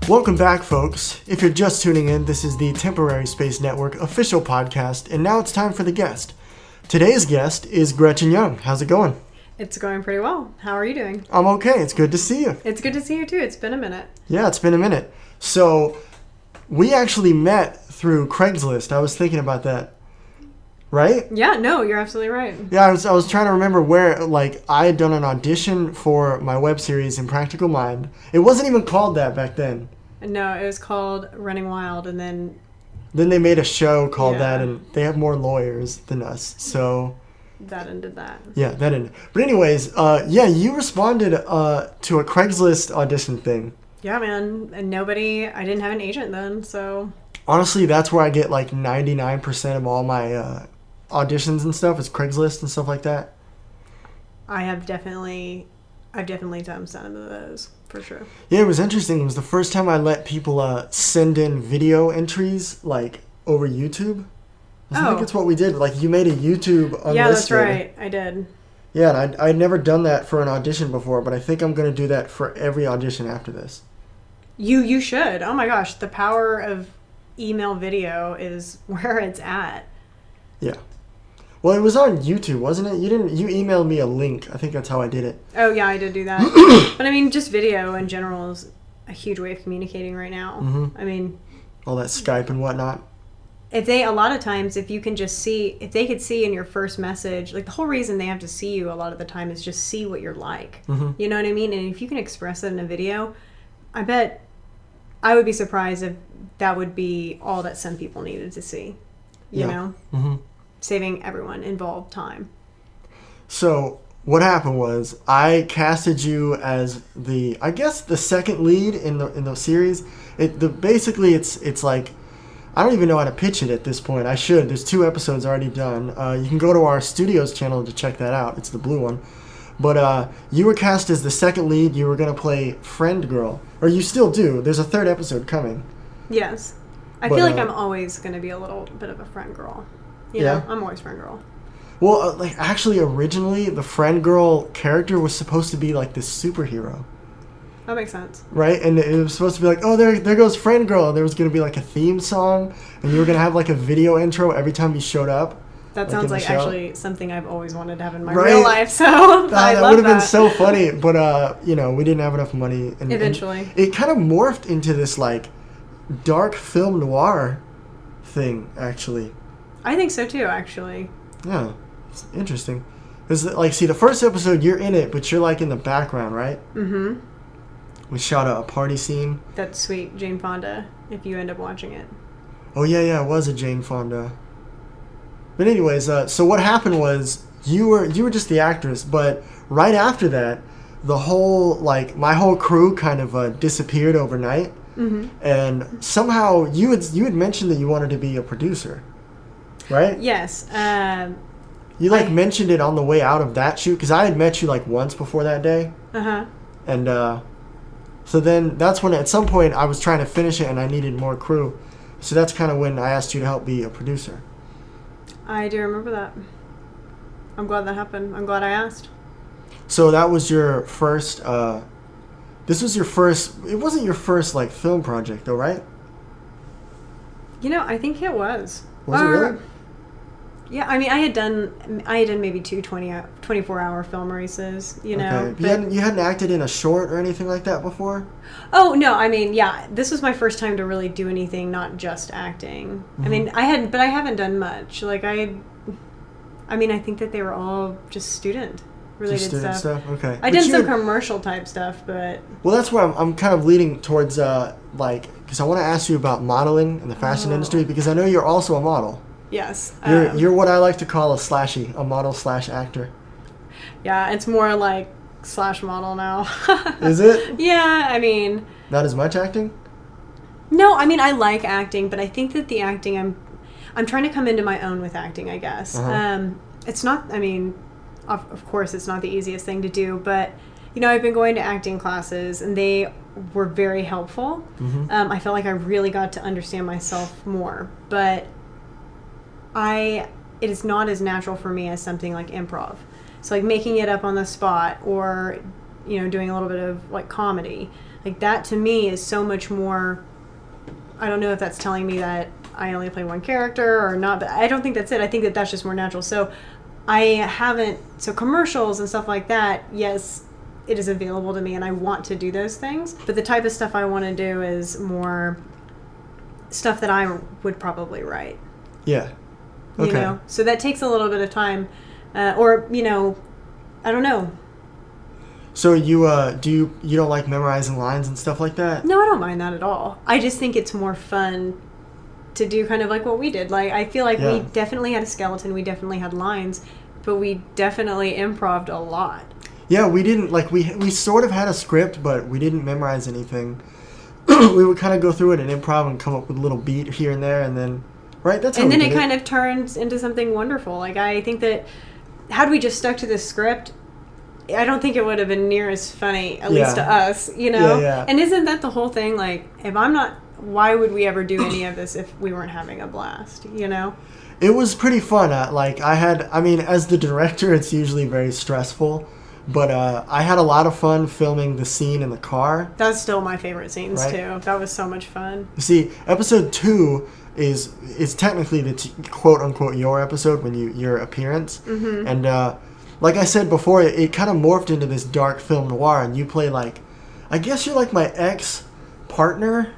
Welcome back, folks. If you're just tuning in, this is the Temporary Space Network official podcast, and now it's time for the guest. Today's guest is Gretchen Young. How's it going? It's going pretty well. How are you doing? I'm okay. It's good to see you. It's good to see you, too. It's been a minute. Yeah, it's been a minute. So, we actually met through Craigslist. I was thinking about that. Right? Yeah, no, you're absolutely right. Yeah, I was trying to remember where, I had done an audition for my web series, Impractical Mind. It wasn't even called that back then. No, it was called Running Wild, and then they made a show called that, and they have more lawyers than us, so... That ended that. Yeah, that ended. But anyways, you responded to a Craigslist audition thing. Yeah, man, and I didn't have an agent then, so... Honestly, that's where I get, 99% of all my auditions and stuff, is Craigslist and stuff like that. I've definitely done some of those. For sure. Yeah, it was interesting. It was the first time I let people send in video entries, over YouTube. I think it's what we did. You made a YouTube unlisted. Yeah, that's right. I did. Yeah, and I'd never done that for an audition before, but I think I'm going to do that for every audition after this. You should. Oh my gosh, the power of email video is where it's at. Yeah. Well, it was on YouTube, wasn't it? You emailed me a link. I think that's how I did it. Oh, yeah, I did do that. But just video in general is a huge way of communicating right now. Mm-hmm. All that Skype and whatnot. A lot of times, if you can just see, if they could see in your first message, the whole reason they have to see you a lot of the time is just see what you're like. Mm-hmm. You know what I mean? And if you can express it in a video, I bet I would be surprised if that would be all that some people needed to see. You know? Mm-hmm. Saving everyone involved time. So what happened was I casted you as the second lead in the series. Basically it's like, I don't even know how to pitch it at this point. I should. There's 2 episodes already done. You can go to our studios channel to check that out. It's the blue one. But you were cast as the second lead. You were going to play Friend Girl, or you still do. There's a 3rd episode coming. Yes. I feel like I'm always going to be a little bit of a friend girl. You know, I'm always friend girl. Well, actually, originally, the friend girl character was supposed to be this superhero. That makes sense. Right? And it was supposed to be oh, there goes friend girl. There was going to be a theme song, and you were going to have a video intro every time you showed up. That sounds actually something I've always wanted to have in my real life, so that would have been so funny. But, we didn't have enough money. And, eventually. And it kind of morphed into this, dark film noir thing, actually. I think so too, actually. Yeah, it's interesting. Because, like, see, the first episode, you're in it, but you're, like, in the background, right? Mm-hmm. We shot a party scene. That's sweet, Jane Fonda, if you end up watching it. Oh, yeah, it was a Jane Fonda. But anyways, so what happened was you were just the actress, but right after that, the whole, like, my whole crew kind of disappeared overnight. Mm-hmm. And somehow you had mentioned that you wanted to be a producer, right? Yes. You, like, mentioned it on the way out of that shoot, because I had met you, like, once before that day. Uh-huh. And so then that's when at some point I was trying to finish it and I needed more crew. So that's kind of when I asked you to help be a producer. I do remember that. I'm glad that happened. I'm glad I asked. So that was your first, this was your first, it wasn't your first, like, film project though, right? You know, I think it was. Was it really? Yeah, I mean, I had done maybe two 24-hour film races, you know. Okay. You hadn't acted in a short or anything like that before? Oh, no, I mean, yeah, this was my first time to really do anything, not just acting. Mm-hmm. I mean, I haven't done much. Like, I think that they were all just student-related stuff. Okay. I did some commercial type stuff, but... Well, that's where I'm kind of leading towards, because I want to ask you about modeling in the fashion industry, because I know you're also a model. Yes. You're what I like to call a model/actor. Yeah, it's more like /model now. Is it? Yeah, I mean... Not as much acting? No, I mean, I like acting, but I think that the acting, I'm trying to come into my own with acting, I guess. Uh-huh. It's not, I mean, of course, it's not the easiest thing to do, but, you know, I've been going to acting classes, and they were very helpful. Mm-hmm. I felt like I really got to understand myself more, but... it is not as natural for me as something like improv. So like making it up on the spot or, you know, doing a little bit of like comedy. Like that to me is so much more, I don't know if that's telling me that I only play one character or not, but I don't think that's it. I think that that's just more natural. So so commercials and stuff like that, yes, it is available to me and I want to do those things. But the type of stuff I want to do is more stuff that I would probably write. Yeah. Okay. You know, so that takes a little bit of time, or you know, I don't know. So you you don't like memorizing lines and stuff like that? No, I don't mind that at all. I just think it's more fun to do kind of like what we did. Like I feel like we definitely had a skeleton, we definitely had lines, but we definitely improv'd a lot. Yeah, we didn't like we sort of had a script, but we didn't memorize anything. We would kind of go through it and improv and come up with a little beat here and there, and then. Right, that's how and then it kind of turns into something wonderful. Like I think that had we just stuck to this script, I don't think it would have been near as funny, at least to us, you know. Yeah. And isn't that the whole thing? Like, if I'm not, why would we ever do any of this if we weren't having a blast? You know. It was pretty fun. As the director, it's usually very stressful. But I had a lot of fun filming the scene in the car. That's still my favorite scenes, too. That was so much fun. You see, episode 2 is technically the quote-unquote your episode, your appearance. Mm-hmm. And like I said before, it kind of morphed into this dark film noir, and you play I guess you're like my ex-partner.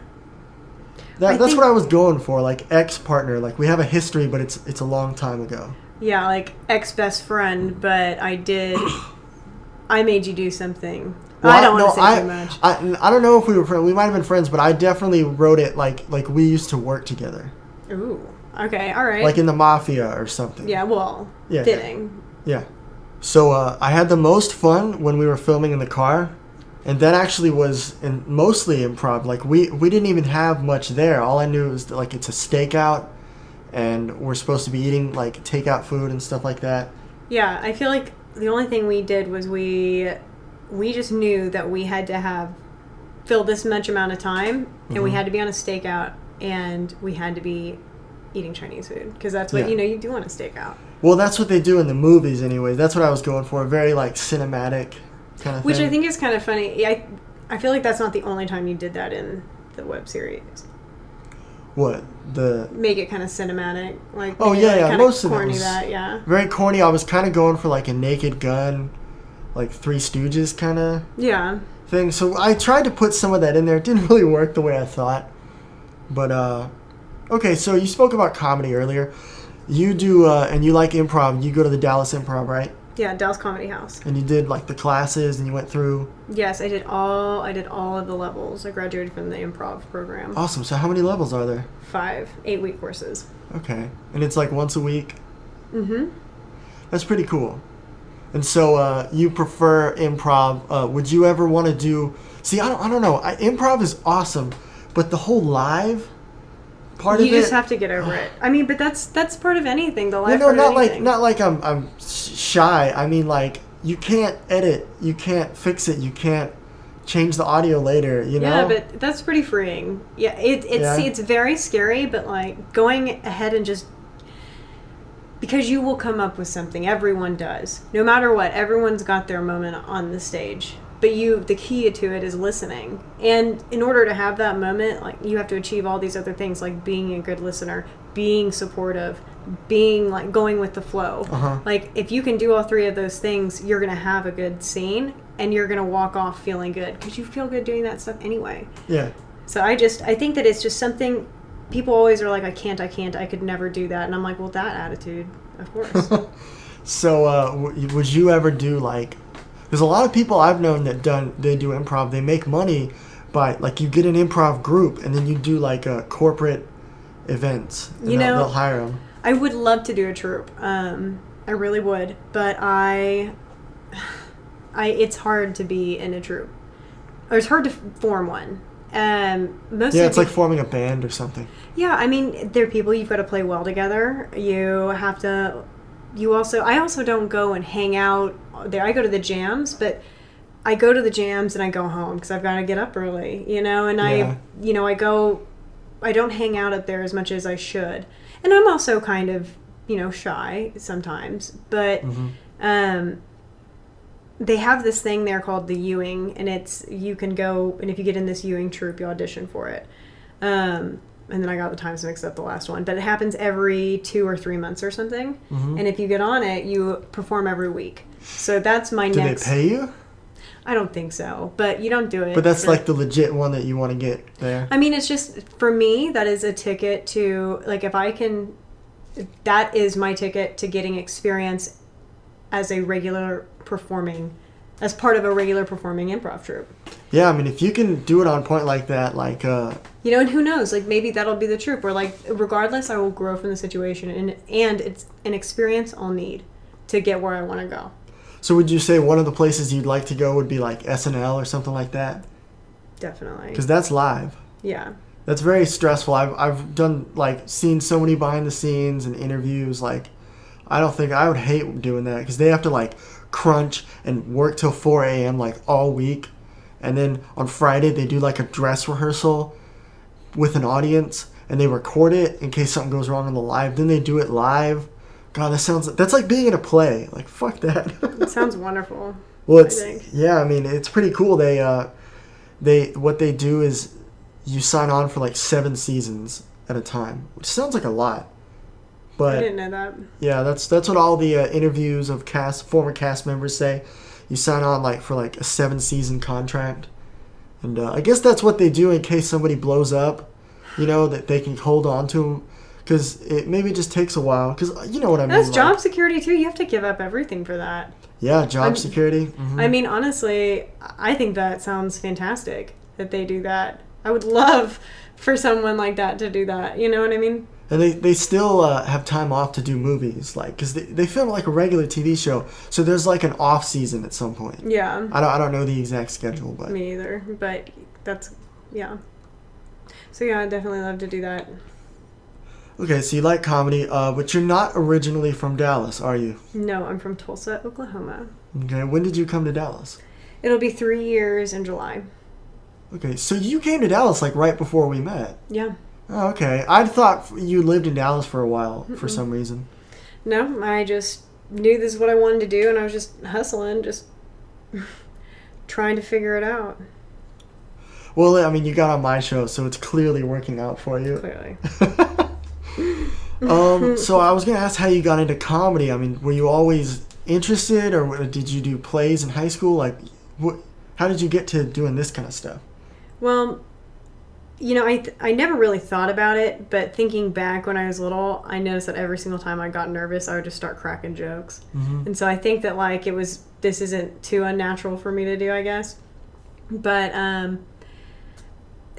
That's what I was going for, like ex-partner. Like we have a history, but it's a long time ago. Yeah, like ex-best friend, but I made you do something. Well, I don't want to say too much. I don't know if we were friends. We might have been friends, but I definitely wrote it like we used to work together. Ooh. Okay. All right. Like in the mafia or something. Yeah. Well. Yeah. Fitting. Yeah. So I had the most fun when we were filming in the car, and that actually was mostly improv. Like we didn't even have much there. All I knew was that, like it's a stakeout, and we're supposed to be eating like takeout food and stuff like that. Yeah. I feel like the only thing we did was we just knew that we had to fill this much amount of time, and we had to be on a stakeout, and we had to be eating Chinese food, because that's what you do on a stakeout. Well, that's what they do in the movies anyway. That's what I was going for, very like cinematic kind of thing. Which I think is kind of funny. I feel like that's not the only time you did that in the web series. What? Make it kind of cinematic. Like most of it was very corny. I was kind of going for like a Naked Gun, like Three Stooges kind of thing. So I tried to put some of that in there. It didn't really work the way I thought. But, okay, so you spoke about comedy earlier. You do, and you like improv. You go to the Dallas Improv, right? Yeah, Dallas Comedy House. And you did like the classes, and you went through. Yes, I did all of the levels. I graduated from the Improv program. Awesome. So how many levels are there? 5 8-week courses. Okay, and it's like once a week. Mm-hmm. That's pretty cool. And so you prefer improv. Would you ever want to do... See, I don't know. Improv is awesome, but the whole live part of it... You just have to get over it. I mean, but that's part of anything. The live Well, no, part of anything. not like I'm shy. I mean, like, you can't edit. You can't fix it. You can't change the audio later, you know? Yeah, but that's pretty freeing. Yeah, it's very scary, but like going ahead and just... Because you will come up with something. Everyone does. No matter what, everyone's got their moment on the stage. But the key to it is listening. And in order to have that moment, like, you have to achieve all these other things, like being a good listener, being supportive, being like going with the flow. Uh-huh. Like, if you can do all 3 of those things, you're going to have a good scene and you're going to walk off feeling good because you feel good doing that stuff anyway. Yeah. So I think that it's just something... People always are like, I can't, I could never do that. And I'm like, well, that attitude, of course. So would you ever do like... There's a lot of people I've known that they do improv. They make money by, like, you get an improv group and then you do like a corporate events. And they'll hire them. I would love to do a troupe. I really would. But it's hard to be in a troupe. Or it's hard to form one. It's like forming a band or something. Yeah, I mean, they're people you've got to play well together. You have to. I also don't go and hang out there. I go to the jams, but I go to the jams and I go home because I've got to get up early, And I don't hang out up there as much as I should. And I'm also kind of, shy sometimes, but they have this thing there called the Ewing, and you can go, and if you get in this Ewing troupe, you audition for it. And then I got the times mixed up, the last one. But it happens every 2 or 3 months or something. Mm-hmm. And if you get on it, you perform every week. So that's my next... Do they pay you? I don't think so, but you don't do it. But that's like the legit one that you want to get there. I mean, it's just, for me, that is a ticket to, like, that is my ticket to getting experience as part of a regular performing improv troupe. Yeah, I mean, if you can do it on point like that, like... and who knows, like, maybe that'll be the troupe, or, like, regardless, I will grow from the situation, and it's an experience I'll need to get where I want to go. So would you say one of the places you'd like to go would be, like, SNL or something like that? Definitely. Because that's live. Yeah. That's very stressful. I've done, like, seen so many behind the scenes and interviews, like, I would hate doing that, because they have to, like, crunch and work till 4 a.m. like all week, and then on Friday they do like a dress rehearsal with an audience and they record it in case something goes wrong in the live, then they do it live. God, that's like being in a play. Like, fuck that. It sounds wonderful. Well, I mean, it's pretty cool. What they do is you sign on for like 7 seasons at a time, which sounds like a lot. But, I didn't know that. Yeah, that's what all the interviews of former cast members say. You sign on for a 7-season contract, and I guess that's what they do in case somebody blows up. That they can hold on to them, because it maybe just takes a while. Because you know what I mean. That's job security too. You have to give up everything for that. Yeah, job security. Mm-hmm. I mean, honestly, I think that sounds fantastic that they do that. I would love for someone like that to do that. You know what I mean? And they still have time off to do movies, because they film like a regular TV show. So there's like an off season at some point. Yeah. I don't know the exact schedule, but me either. But yeah. So yeah, I'd definitely love to do that. Okay, so you like comedy, but you're not originally from Dallas, are you? No, I'm from Tulsa, Oklahoma. Okay, when did you come to Dallas? It'll be 3 years in July. Okay, so you came to Dallas right before we met. Yeah. Oh, okay. I thought you lived in Dallas for a while for some reason. No, I just knew this is what I wanted to do, and I was just hustling, just trying to figure it out. Well, I mean, you got on my show, so it's clearly working out for you. Clearly. So I was going to ask how you got into comedy. I mean, were you always interested, or did you do plays in high school? How did you get to doing this kind of stuff? Well, I never really thought about it, but thinking back when I was little, I noticed that every single time I got nervous, I would just start cracking jokes. Mm-hmm. And so I think that like this isn't too unnatural for me to do, I guess. But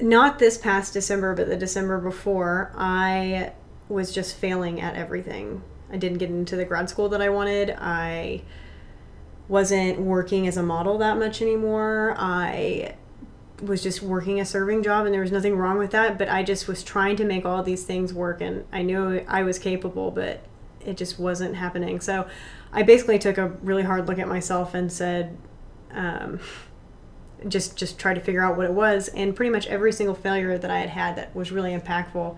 not this past December, but the December before, I was just failing at everything. I didn't get into the grad school that I wanted. I wasn't working as a model that much anymore. I was just working a serving job, and there was nothing wrong with that, but I just was trying to make all these things work, and I knew I was capable, but it just wasn't happening. So I basically took a really hard look at myself and said, just try to figure out what it was, and pretty much every single failure that I had that was really impactful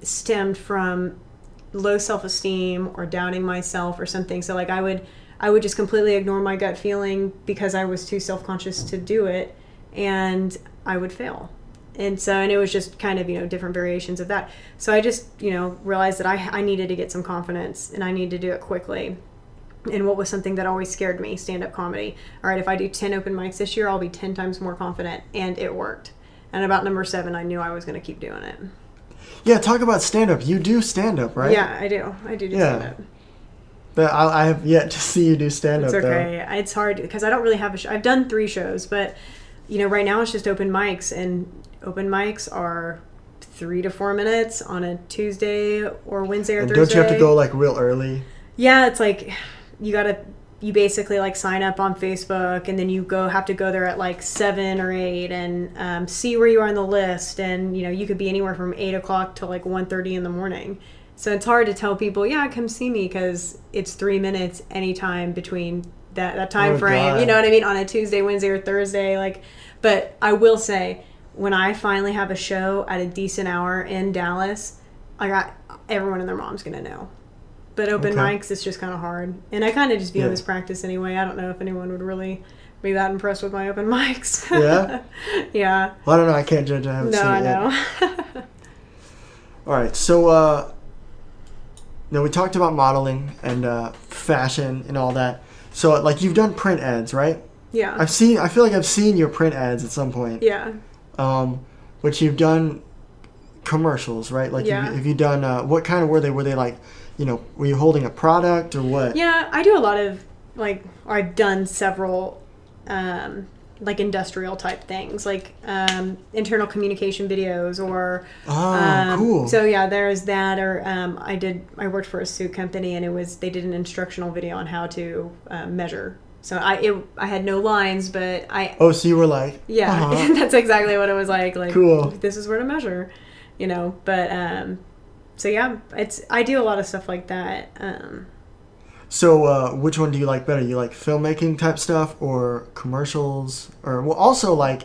stemmed from low self-esteem or doubting myself or something. So like I would just completely ignore my gut feeling because I was too self-conscious to do it, and I would fail. And it was just kind of, different variations of that. So I just, realized that I needed to get some confidence, and I needed to do it quickly. And what was something that always scared me? Stand-up comedy. All right, if I do 10 open mics this year, I'll be 10 times more confident. And it worked. And about number 7, I knew I was going to keep doing it. Yeah, talk about stand-up. You do stand-up, right? Yeah, I do. I do stand-up. But I have yet to see you do stand-up, It's okay. Though. It's hard because I don't really have a show. I've done 3 shows, but... right now it's just open mics, and open mics are 3 to 4 minutes on a Tuesday or Wednesday or Thursday. Don't you have to go like real early? Yeah, it's like you basically like sign up on Facebook, and then you have to go there at like 7 or 8 and see where you are on the list, and you could be anywhere from 8 o'clock to like 1:30 in the morning. So it's hard to tell people, yeah, come see me, because it's 3 minutes anytime between that time frame. God. You know what I mean? On a Tuesday, Wednesday, or Thursday. But I will say, when I finally have a show at a decent hour in Dallas, I got everyone and their mom's gonna know. But open mics, it's just kind of hard. And I kind of just view them as practice anyway. I don't know if anyone would really be that impressed with my open mics. Yeah? Yeah. Well, I don't know. I can't judge. I haven't seen it yet. No, I know. All right. So, we talked about modeling and fashion and all that. So, like, you've done print ads, right? Yeah. I feel like I've seen your print ads at some point. Yeah. But you've done commercials, right? Like, have you done, what kind of were they? Were they like, were you holding a product or what? Yeah, I do a lot of, I've done several, industrial type things, like internal communication videos or... cool. So, yeah, there's that. Or I worked for a suit company, and they did an instructional video on how to measure. So I had no lines, but Oh, so you were like... Yeah, that's exactly what it was like. Cool. This is where to measure, but... So yeah, I do a lot of stuff like that. So which one do you like better? You like filmmaking type stuff or commercials? Or also like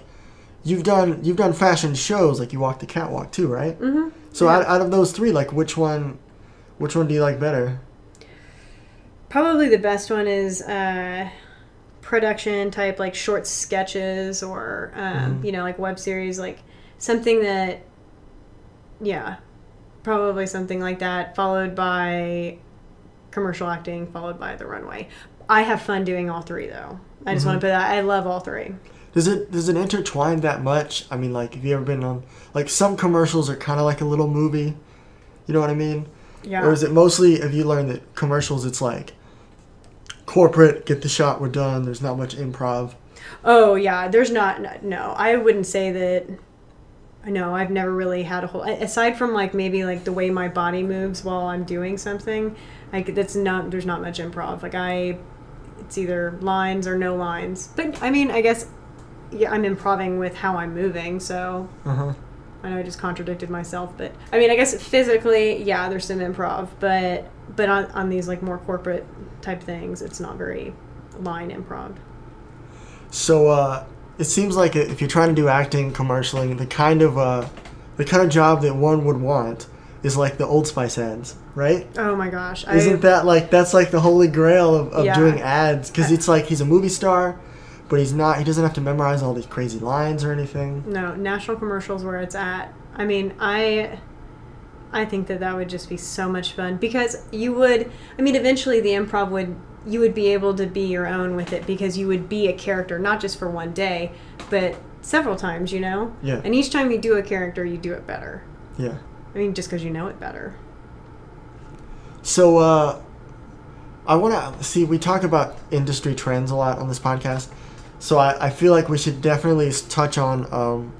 you've done fashion shows, like you walk the catwalk too, right? Mm-hmm. So out of those 3, like which one do you like better? Probably the best one is production type, like short sketches or like web series, like something that probably something like that, followed by commercial acting, followed by the runway. I have fun doing all 3, though. I just want to put that. I love all 3. Does it intertwine that much? I mean, like, have you ever been on... Like, some commercials are kind of like a little movie. You know what I mean? Yeah. Or is it mostly... Have you learned that commercials, it's like... corporate, get the shot, we're done. There's not much improv. Oh, yeah. There's not... No, I wouldn't say that... No, I've never really had a whole... Aside from, like, maybe, like, the way my body moves while I'm doing something, like, there's not much improv. Like, it's either lines or no lines. But, I mean, I guess, I'm improving with how I'm moving, so... Uh-huh. I know I just contradicted myself, but... I mean, I guess physically, yeah, there's some improv, but on these, like, more corporate type things, it's not very line improv. So, it seems like if you're trying to do acting, commercialing, the kind of job that one would want is like the Old Spice ads, right? Oh my gosh! Isn't that like that's like the holy grail of doing ads? Because it's like he's a movie star, but he's not. He doesn't have to memorize all these crazy lines or anything. No, national commercials where it's at. I mean, I think that would just be so much fun because you would. I mean, eventually the improv would. You would be able to be your own with it because you would be a character, not just for one day, but several times, you know? Yeah. And each time you do a character, you do it better. Yeah. I mean, just because you know it better. So, I want to see, we talk about industry trends a lot on this podcast. So I feel like we should definitely touch on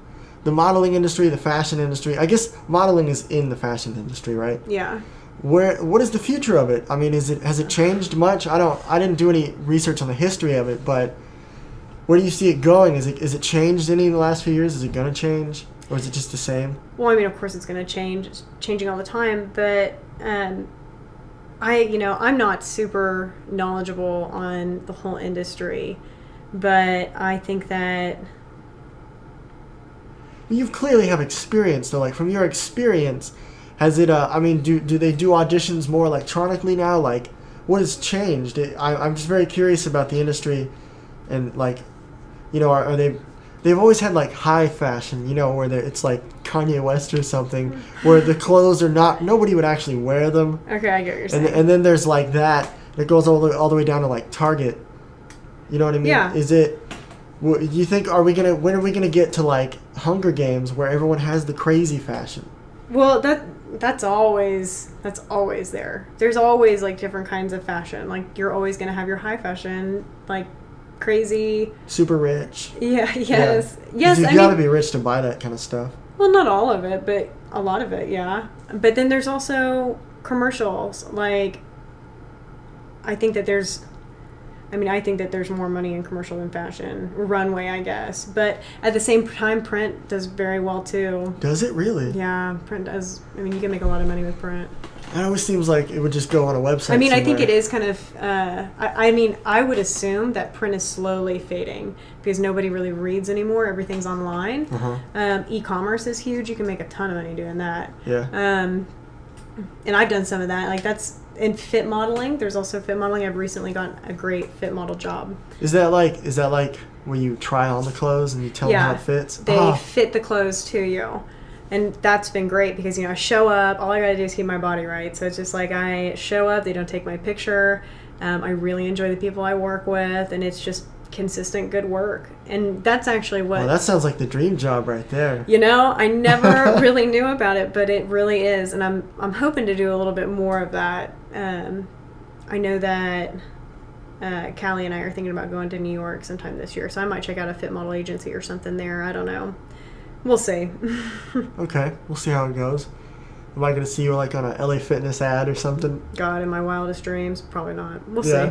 the modeling industry, the fashion industry. I guess modeling is in the fashion industry, right? Yeah. What is the future of it? I mean, has it changed much? I didn't do any research on the history of it, but where do you see it going? Is it changed any in the last few years? Is it going to change, or is it just the same? Well, I mean, of course it's going to change. It's changing all the time, but I'm not super knowledgeable on the whole industry, but I think that you clearly have experience, though. Like, from your experience, has it? I mean, do they do auditions more electronically now? Like, what has changed? I'm just very curious about the industry, and like, you know, are they? They've always had like high fashion, you know, where it's like Kanye West or something, where the clothes are not. Nobody would actually wear them. Okay, I get what you're saying. And then there's like that goes all the way down to like Target. You know what I mean? Yeah. Is it? Do you think when are we gonna get to like Hunger Games where everyone has the crazy fashion? Well, that's always there. There's always like different kinds of fashion. Like you're always gonna have your high fashion, like crazy, super rich. Yeah. Yes. Yes. You gotta be rich to buy that kind of stuff. Well, not all of it, but a lot of it. Yeah. But then there's also commercials. Like, I think that there's more money in commercial than fashion. Runway, I guess. But at the same time, print does very well, too. Does it really? Yeah, print does. I mean, you can make a lot of money with print. It always seems like it would just go on a website I mean, somewhere. I think it is kind of... I would assume that print is slowly fading because nobody really reads anymore. Everything's online. Uh-huh. E-commerce is huge. You can make a ton of money doing that. Yeah. And I've done some of that. Like, that's... In fit modeling, there's also fit modeling. I've recently gotten a great fit model job. Is that like when you try on the clothes and you tell them how it fits? They fit the clothes to you. And that's been great because, you know, I show up, all I gotta do is keep my body right. So it's just like I show up, they don't take my picture. I really enjoy the people I work with, and it's just consistent good work. And that's actually what... Well, that sounds like the dream job right there. You know, I never really knew about it, but it really is. And I'm hoping to do a little bit more of that. I know that Callie and I are thinking about going to New York sometime this year, so I might check out a fit model agency or something there. I don't know. We'll see. Okay, we'll see how it goes. Am I going to see you like on a LA Fitness ad or something? God, in my wildest dreams, probably not. We'll see.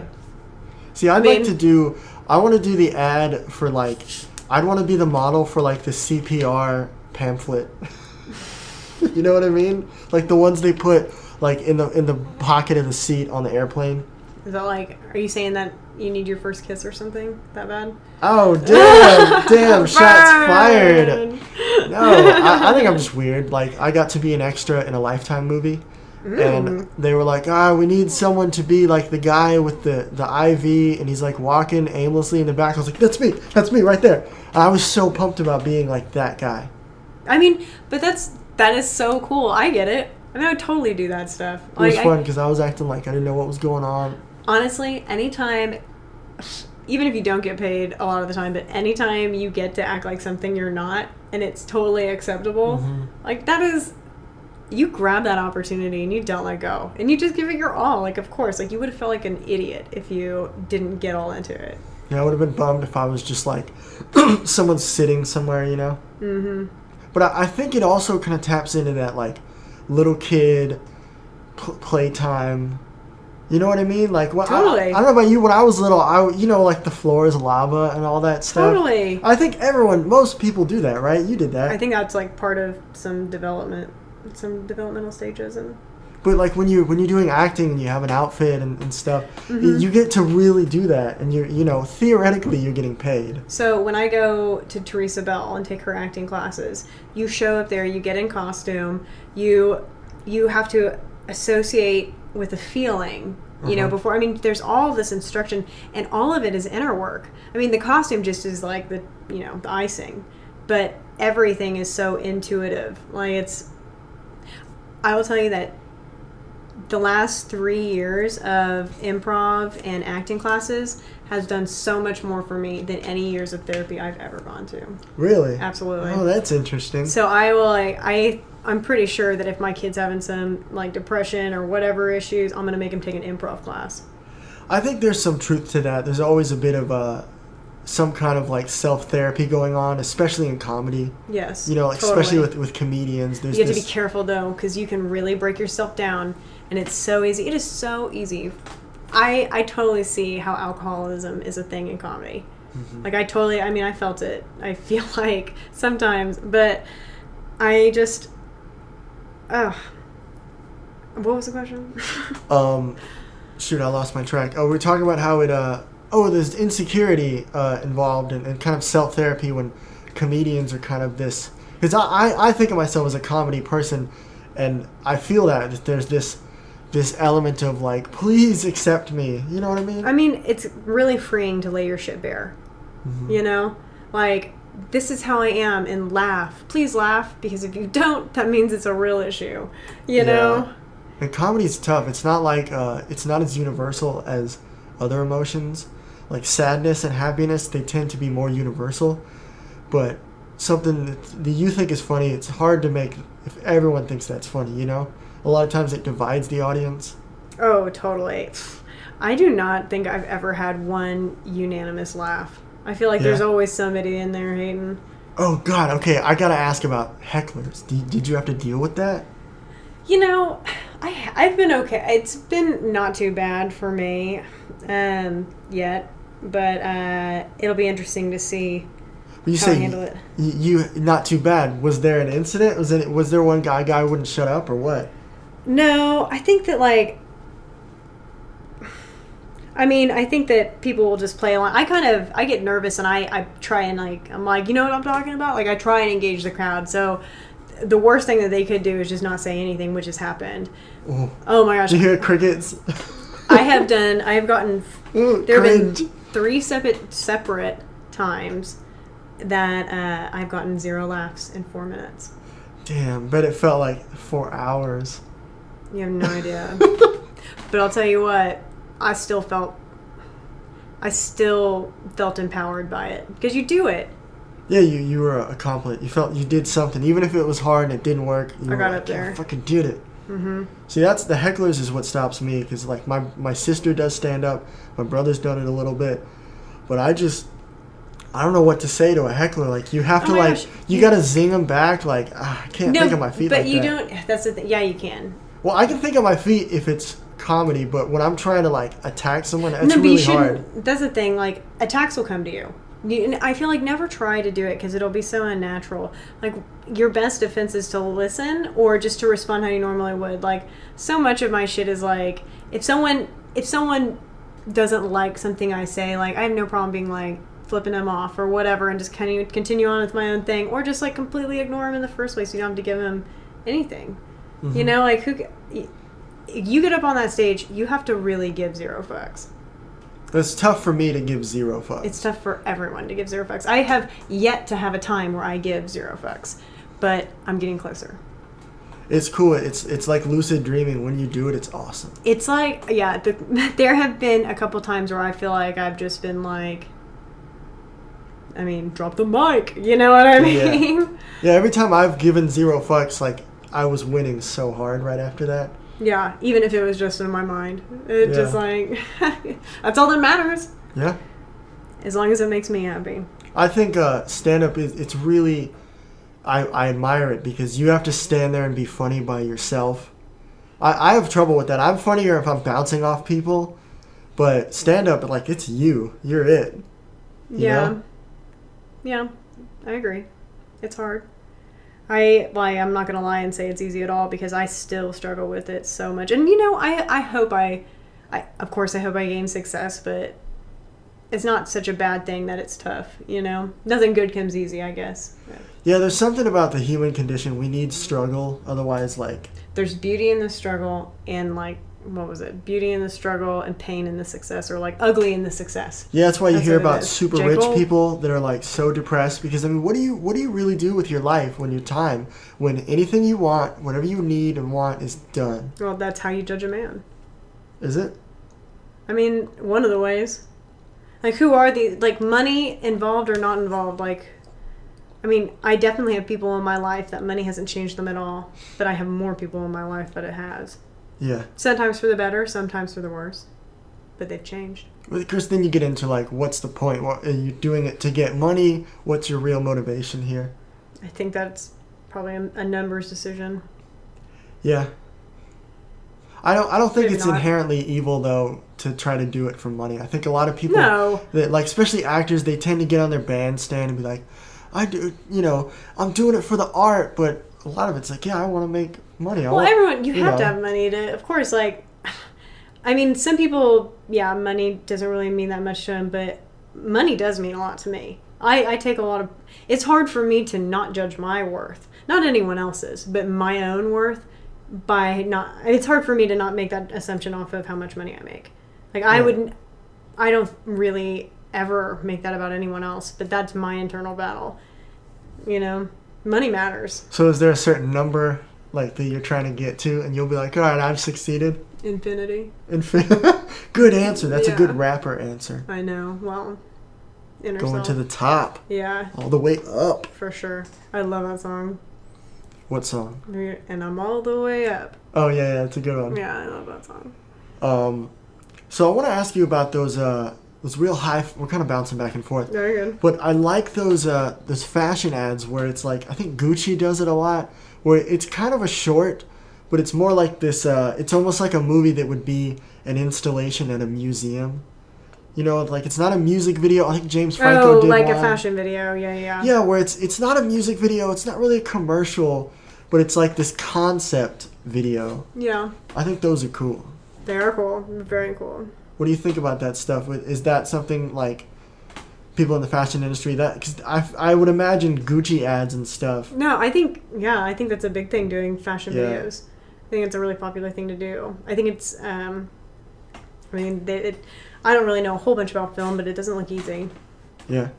See, I want to do the ad for like, I'd want to be the model for like the CPR pamphlet. You know what I mean? Like the ones they put like in the pocket of the seat on the airplane. Is that like, are you saying that you need your first kiss or something that bad? Oh, damn, shots fired. No, I think I'm just weird. Like, I got to be an extra in a Lifetime movie. And they were like, we need someone to be like the guy with the IV, and he's like walking aimlessly in the back. I was like, that's me right there. And I was so pumped about being like that guy. I mean, but that is so cool. I get it. I mean, I would totally do that stuff. It was fun because I was acting like I didn't know what was going on. Honestly, anytime, even if you don't get paid a lot of the time, but anytime you get to act like something you're not, and it's totally acceptable, like that is... You grab that opportunity and you don't let go. And you just give it your all. Like, of course, like you would have felt like an idiot if you didn't get all into it. Yeah, I would have been bummed if I was just like someone sitting somewhere, you know? Mm-hmm. But I think it also kind of taps into that like little kid playtime. You know what I mean? Like, totally. I don't know about you. When I was little, like the floor is lava and all that stuff. Totally. I think most people do that, right? You did that. I think that's like part of some developmental stages. But like when you're doing acting and you have an outfit and stuff, you get to really do that, and theoretically you're getting paid. So when I go to Teresa Bell and take her acting classes, you show up there, you get in costume, you have to associate with a feeling, before. I mean, there's all of this instruction, and all of it is inner work. I mean, the costume just is like the icing, but everything is so intuitive. Like I will tell you that the last 3 years of improv and acting classes has done so much more for me than any years of therapy I've ever gone to. Really? Absolutely. Oh, that's interesting. So I will I'm pretty sure that if my kid's having some like depression or whatever issues, I'm gonna make him take an improv class. I think there's some truth to that. There's always a bit of some kind of like self-therapy going on, especially in comedy. Yes. You know, like, totally. especially with comedians. There's you have to be careful though, because you can really break yourself down, and it's so easy. It is so easy. I totally see how alcoholism is a thing in comedy. Mm-hmm. Like I felt it. I feel like sometimes, but I just, what was the question? Shoot, I lost my track. Oh, we're talking about how there's insecurity involved and kind of self-therapy when comedians are kind of this, because I think of myself as a comedy person, and I feel that there's this element of like, please accept me, you know what I mean? I mean, it's really freeing to lay your shit bare. Mm-hmm. You know, like, this is how I am, and laugh, please laugh, because if you don't, that means it's a real issue, you know. And comedy's tough. It's not like it's not as universal as other emotions, like sadness and happiness. They tend to be more universal, but something that you think is funny, it's hard to make if everyone thinks that's funny, you know? A lot of times it divides the audience. Oh, totally. I do not think I've ever had one unanimous laugh. I feel like there's always somebody in there hating. Oh, God. Okay, I got to ask about hecklers. Did you have to deal with that? You know, I've been okay. It's been not too bad for me yet, but it'll be interesting to see how I handle it. You not too bad. Was there an incident? Was there one guy wouldn't shut up or what? No, I think that I think that people will just play along. I get nervous and I try and I'm like, you know what I'm talking about? Like I try and engage the crowd. So the worst thing that they could do is just not say anything, which has happened. Ooh. Oh my gosh. Did you hear crickets? there have been 3 separate times that I've gotten 0 laughs in 4 minutes. Damn, but it felt like 4 hours. You have no idea. But I'll tell you what, I still felt empowered by it, because you do it. Yeah, you were accomplished. You felt you did something, even if it was hard and it didn't work. I got up there. I fucking did it. Mm-hmm. See, that's the hecklers is what stops me, because like my sister does stand up, my brother's done it a little bit, but I don't know what to say to a heckler. Like you have to you gotta zing them back. Like I can't think of my feet. But you don't. That's the thing. Yeah, you can. Well, I can think of my feet if it's comedy, but when I'm trying to like attack someone, it's really hard. That's the thing. Like attacks will come to you. I feel like never try to do it, because it'll be so unnatural. Like your best defense is to listen or just to respond how you normally would. Like so much of my shit is like if someone doesn't like something I say, like I have no problem being like flipping them off or whatever and just kind of continue on with my own thing, or just like completely ignore them in the first place. You don't have to give them anything. Mm-hmm. You know, like you get up on that stage, you have to really give 0 fucks. It's tough for me to give 0 fucks. It's tough for everyone to give 0 fucks. I have yet to have a time where I give 0 fucks, but I'm getting closer. It's cool. It's like lucid dreaming. When you do it, it's awesome. It's like, there have been a couple times where I feel like I've just been like, drop the mic. You know what I mean? Yeah, every time I've given 0 fucks, like, I was winning so hard right after that. Yeah, even if it was just in my mind. Just like, that's all that matters. Yeah. As long as it makes me happy. I think stand-up, it's really, I admire it, because you have to stand there and be funny by yourself. I have trouble with that. I'm funnier if I'm bouncing off people, but stand-up, like, it's you. You're it. You know? Yeah, I agree. It's hard. I'm not gonna lie and say it's easy at all, because I still struggle with it so much. And I hope I gain success, but it's not such a bad thing that it's tough. Nothing good comes easy, I guess. Yeah, there's something about the human condition. We need struggle, otherwise, like, there's beauty in the struggle, and like, what was it? Beauty in the struggle and pain in the success, or like ugly in the success. Yeah, that's why you hear about super rich people that are like so depressed, because what do you really do with your life when anything you want, whatever you need and want is done? Well, that's how you judge a man. Is it? One of the ways. Like, who are the, like, money involved or not involved? Like, I mean, I definitely have people in my life that money hasn't changed them at all, but I have more people in my life that it has. Yeah. Sometimes for the better, sometimes for the worse, but they've changed. Well, Chris, then you get into, like, what's the point? What, are you doing it to get money? What's your real motivation here? I think that's probably a numbers decision. Yeah. I don't think Maybe it's not. inherently evil though to try to do it for money. I think a lot of people No. that, like, especially actors, they tend to get on their bandstand and be like, I'm doing it for the art, but a lot of it's like, yeah, I want to make money. Well, everyone, you have to have money to, of course, like, I mean, some people, yeah, money doesn't really mean that much to them, but money does mean a lot to me. I take a lot of, it's hard for me to not judge my worth, not anyone else's, but my own worth it's hard for me to not make that assumption off of how much money I make. Like, I don't really ever make that about anyone else, but that's my internal battle. You know, money matters. So is there a certain number, like, that you're trying to get to, and you'll be like, all right, I've succeeded? Infinity. Good answer. That's a Yeah. good rapper answer. I know. Well, inner Going self. to the top. Yeah. All the way up. For sure. I love that song. What song? And I'm all the way up. Oh, yeah, it's a good one. Yeah, I love that song. So I want to ask you about those real high. We're kind of bouncing back and forth. Very good. But I like those fashion ads where it's like, I think Gucci does it a lot, where it's kind of a short, but it's more like this. It's almost like a movie that would be an installation at a museum. You know, like, it's not a music video. I think James Franco did like one. a fashion video. Yeah. Yeah, where it's not a music video. It's not really a commercial, but it's like this concept video. Yeah. I think those are cool. They are cool. Very cool. What do you think about that stuff? Is that something, like, people in the fashion industry, that, because I would imagine Gucci ads and stuff. No, I think that's a big thing, doing fashion Yeah. videos. I think it's a really popular thing to do. I think it's, I mean, I don't really know a whole bunch about film, but it doesn't look easy. Yeah.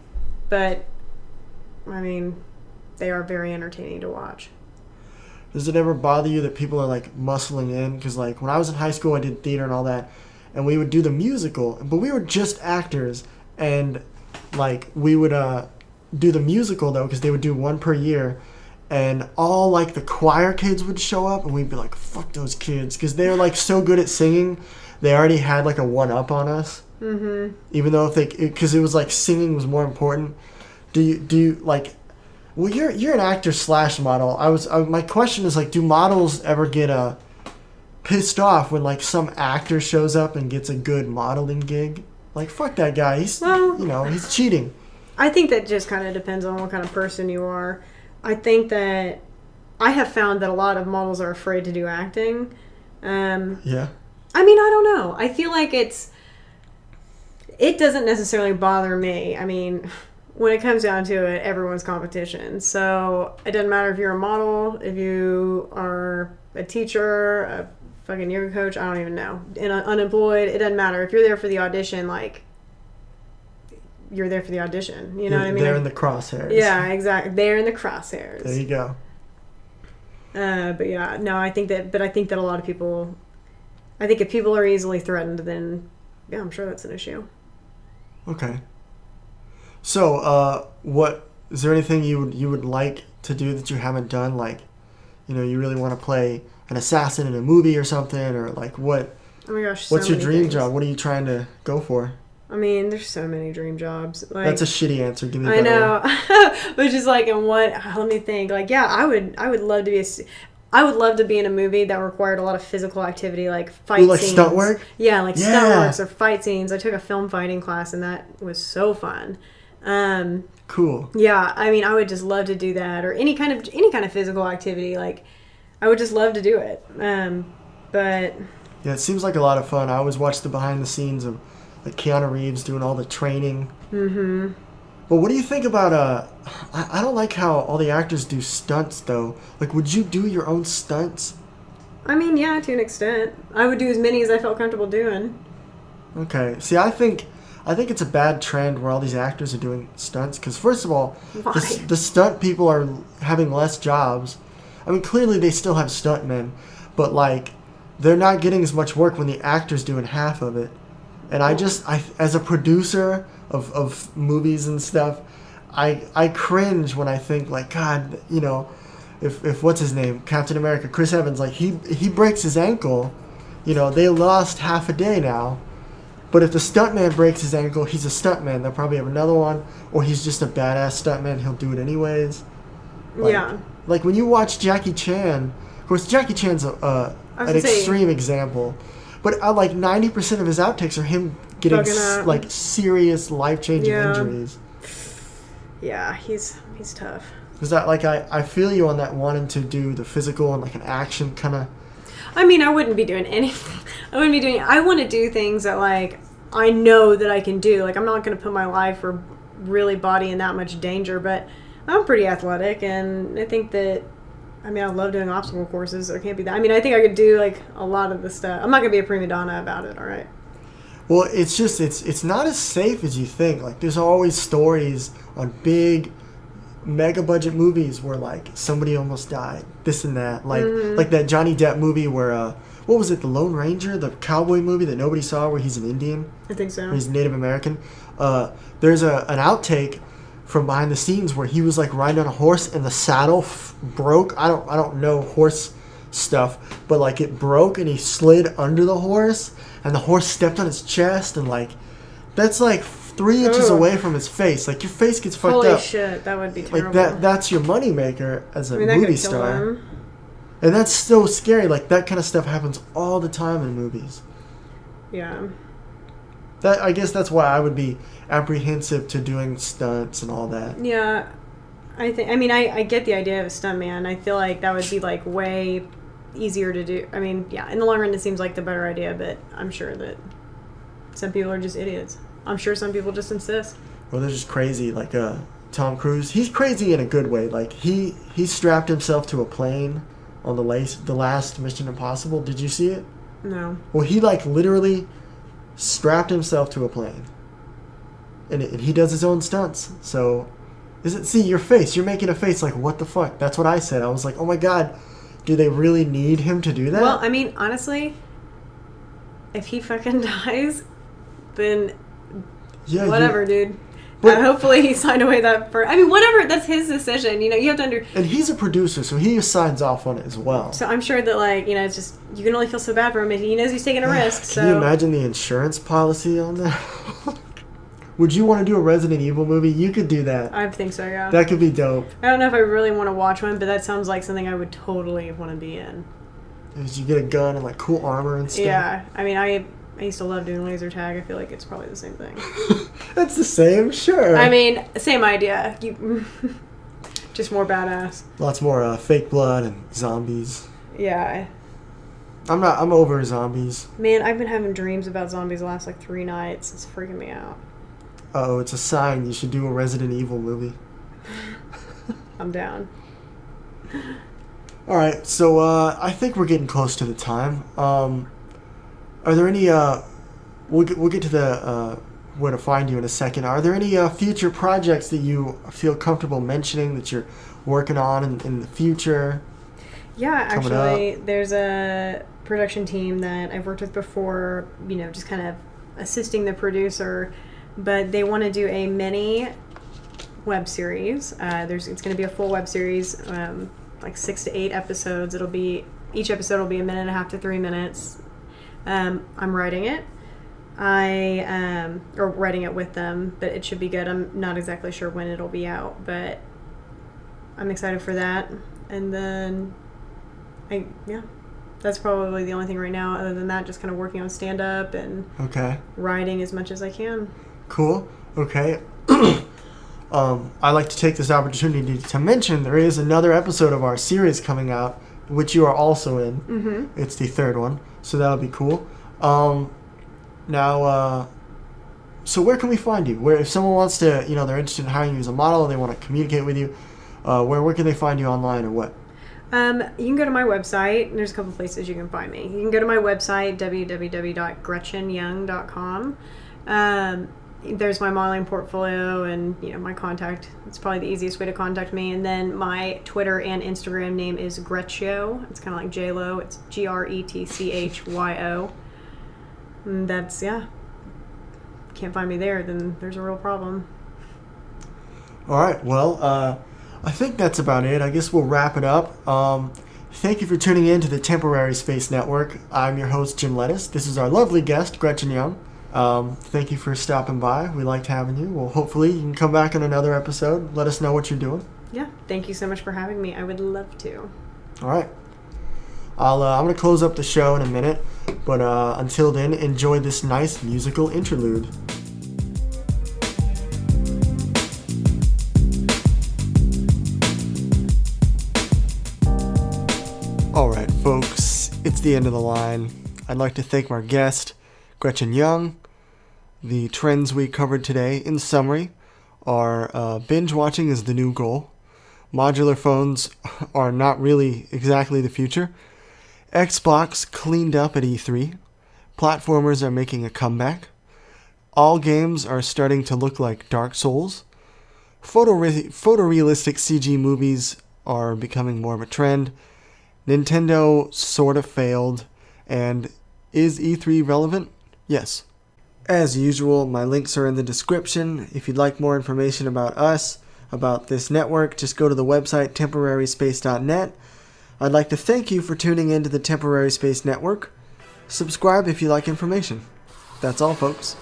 But, I mean, they are very entertaining to watch. Does it ever bother you that people are, like, muscling in? Because, like, when I was in high school, I did theater and all that, and we would do the musical, but we were just actors, and, like, we would do the musical, though, because they would do one per year, and all, like, the choir kids would show up, and we'd be like, fuck those kids, because they were, like, so good at singing, they already had, like, a one-up on us. Mm-hmm. Even though because it was, like, singing was more important. Do you, like... Well, you're an actor / model. My question is, like, do models ever get pissed off when, like, some actor shows up and gets a good modeling gig? Like, fuck that guy. He's cheating. I think that just kind of depends on what kind of person you are. I think that I have found that a lot of models are afraid to do acting. Yeah. I mean, I don't know. I feel like it doesn't necessarily bother me. I mean, when it comes down to it, everyone's competition. So it doesn't matter if you're a model, if you are a teacher, a fucking yoga coach, I don't even know, and unemployed. It doesn't matter. If you're there for the audition, like, you're there for the audition. You know what I mean? They're in the crosshairs. Yeah, exactly. They're in the crosshairs. There you go. But yeah, no, I think that a lot of people, I think if people are easily threatened, then yeah, I'm sure that's an issue. Okay. So, what is there anything you would like to do that you haven't done? Like, you really want to play an assassin in a movie or something, or like what? Oh my gosh! What's your many dream things. job? What are you trying to go for? I mean, there's so many dream jobs. Like, That's a shitty answer. Give me a I better know, which is like, and what? Let me think. Like, yeah, I would love to be I would love to be in a movie that required a lot of physical activity, like fight like scenes. stunt work? Yeah, like stunt works or fight scenes. I took a film fighting class, and that was so fun. Cool. Yeah, I mean, I would just love to do that, or any kind of physical activity. Like, I would just love to do it. But Yeah, it seems like a lot of fun. I always watch the behind the scenes of, like, Keanu Reeves doing all the training. Mm-hmm. But what do you think about I don't like how all the actors do stunts though. Like, would you do your own stunts? I mean, yeah, to an extent, I would do as many as I felt comfortable doing. Okay. See, I think it's a bad trend where all these actors are doing stunts. Because first of all, Why? the stunt people are having less jobs. I mean, clearly they still have stuntmen, but, like, they're not getting as much work when the actor's doing half of it. And I as a producer of movies and stuff, I cringe when I think like, God, if what's his name, Captain America, Chris Evans, like he breaks his ankle, they lost half a day now. But if the stuntman breaks his ankle, he's a stuntman. They'll probably have another one, or he's just a badass stuntman. He'll do it anyways. Yeah. Like when you watch Jackie Chan, of course Jackie Chan's an extreme example, but like 90% of his outtakes are him getting like serious life-changing injuries. Yeah, he's tough. Is that like I feel you on that, wanting to do the physical and like an action kind of. I mean, I wouldn't be doing anything. I want to do things that, like, I know that I can do. Like, I'm not going to put my life or really body in that much danger, but I'm pretty athletic, and I think that, I love doing obstacle courses. So it can't be that. I think I could do, like, a lot of the stuff. I'm not going to be a prima donna about it, all right? Well, it's just, it's not as safe as you think. Like, there's always stories on big mega budget movies where like somebody almost died, this and that, like that Johnny Depp movie where what was it, The Lone Ranger, the cowboy movie that nobody saw, where he's an Indian, I think so, he's Native American. There's an outtake from behind the scenes where he was like riding on a horse and the saddle broke. I don't know horse stuff, but like it broke and he slid under the horse and the horse stepped on his chest, and like that's like 3 inches away from his face. Like, your face gets fucked up. Holy shit, that would be terrible. Like, that's your moneymaker as a movie star. And that's so scary. Like, that kind of stuff happens all the time in movies. Yeah. I guess that's why I would be apprehensive to doing stunts and all that. Yeah. I get the idea of a stuntman. I feel like that would be, like, way easier to do. In the long run, it seems like the better idea, but I'm sure that some people are just idiots. I'm sure some people just insist. Well, they're just crazy. Like Tom Cruise, he's crazy in a good way. Like he strapped himself to a plane on the last Mission Impossible. Did you see it? No. Well, he like literally strapped himself to a plane, and he does his own stunts. So, see your face? You're making a face like, what the fuck? That's what I said. I was like, oh my god, do they really need him to do that? Well, honestly, if he fucking dies, then. Yeah, whatever, dude. But hopefully he signed away that for. Whatever. That's his decision. You have to And he's a producer, so he signs off on it as well. So I'm sure that, like, it's just you can only feel so bad for him if he knows he's taking a risk. Can you imagine the insurance policy on that? Would you want to do a Resident Evil movie? You could do that. I think so. Yeah. That could be dope. I don't know if I really want to watch one, but that sounds like something I would totally want to be in. You get a gun and like cool armor and stuff. Yeah. I used to love doing laser tag. I feel like it's probably the same thing. That's the same, sure. Same idea. Just more badass. Lots more fake blood and zombies. Yeah. I'm over zombies. Man, I've been having dreams about zombies the last like 3 nights. It's freaking me out. Uh-oh, it's a sign. You should do a Resident Evil movie. I'm down. All right, so I think we're getting close to the time. Are there any, we'll get to the, where to find you in a second. Are there any future projects that you feel comfortable mentioning that you're working on in the future? Yeah, actually, there's a production team that I've worked with before, just kind of assisting the producer, but they want to do a mini web series. It's going to be a full web series, like 6 to 8 episodes. Each episode will be 1.5 to 3 minutes. I'm writing it. Or writing it with them, but it should be good. I'm not exactly sure when it'll be out, but I'm excited for that. And then, that's probably the only thing right now. Other than that, just kind of working on stand-up and writing as much as I can. Cool. Okay. I'd like to take this opportunity to mention there is another episode of our series coming out, which you are also in. Mm-hmm. It's the 3rd one, so that'll be cool. Now, so where can we find you? Where, if someone wants to, they're interested in hiring you as a model, they want to communicate with you, where can they find you online or what? You can go to my website. There's a couple places you can find me. You can go to my website, www.gretchenyoung.com. There's my modeling portfolio and, my contact. It's probably the easiest way to contact me. And then my Twitter and Instagram name is Gretchyo. It's kind of like J-Lo. It's Gretchyo. And that's, can't find me there, then there's a real problem. All right. Well, I think that's about it. I guess we'll wrap it up. Thank you for tuning in to the Temporary Space Network. I'm your host, Jim Lettuce. This is our lovely guest, Gretchen Young. Thank you for stopping by. We liked having you. Well, hopefully you can come back in another episode. Let us know what you're doing. Yeah, thank you so much for having me. I would love to. All right. I'm going to close up the show in a minute, but until then, enjoy this nice musical interlude. All right, folks, it's the end of the line. I'd like to thank our guest, Gretchen Young. The trends we covered today, in summary, are binge watching is the new goal. Modular phones are not really exactly the future. Xbox cleaned up at E3. Platformers are making a comeback. All games are starting to look like Dark Souls. Photorealistic CG movies are becoming more of a trend. Nintendo sort of failed. And is E3 relevant? Yes. As usual, my links are in the description. If you'd like more information about us, about this network, just go to the website TemporarySpace.net. I'd like to thank you for tuning in to the Temporary Space Network. Subscribe if you like information. That's all, folks.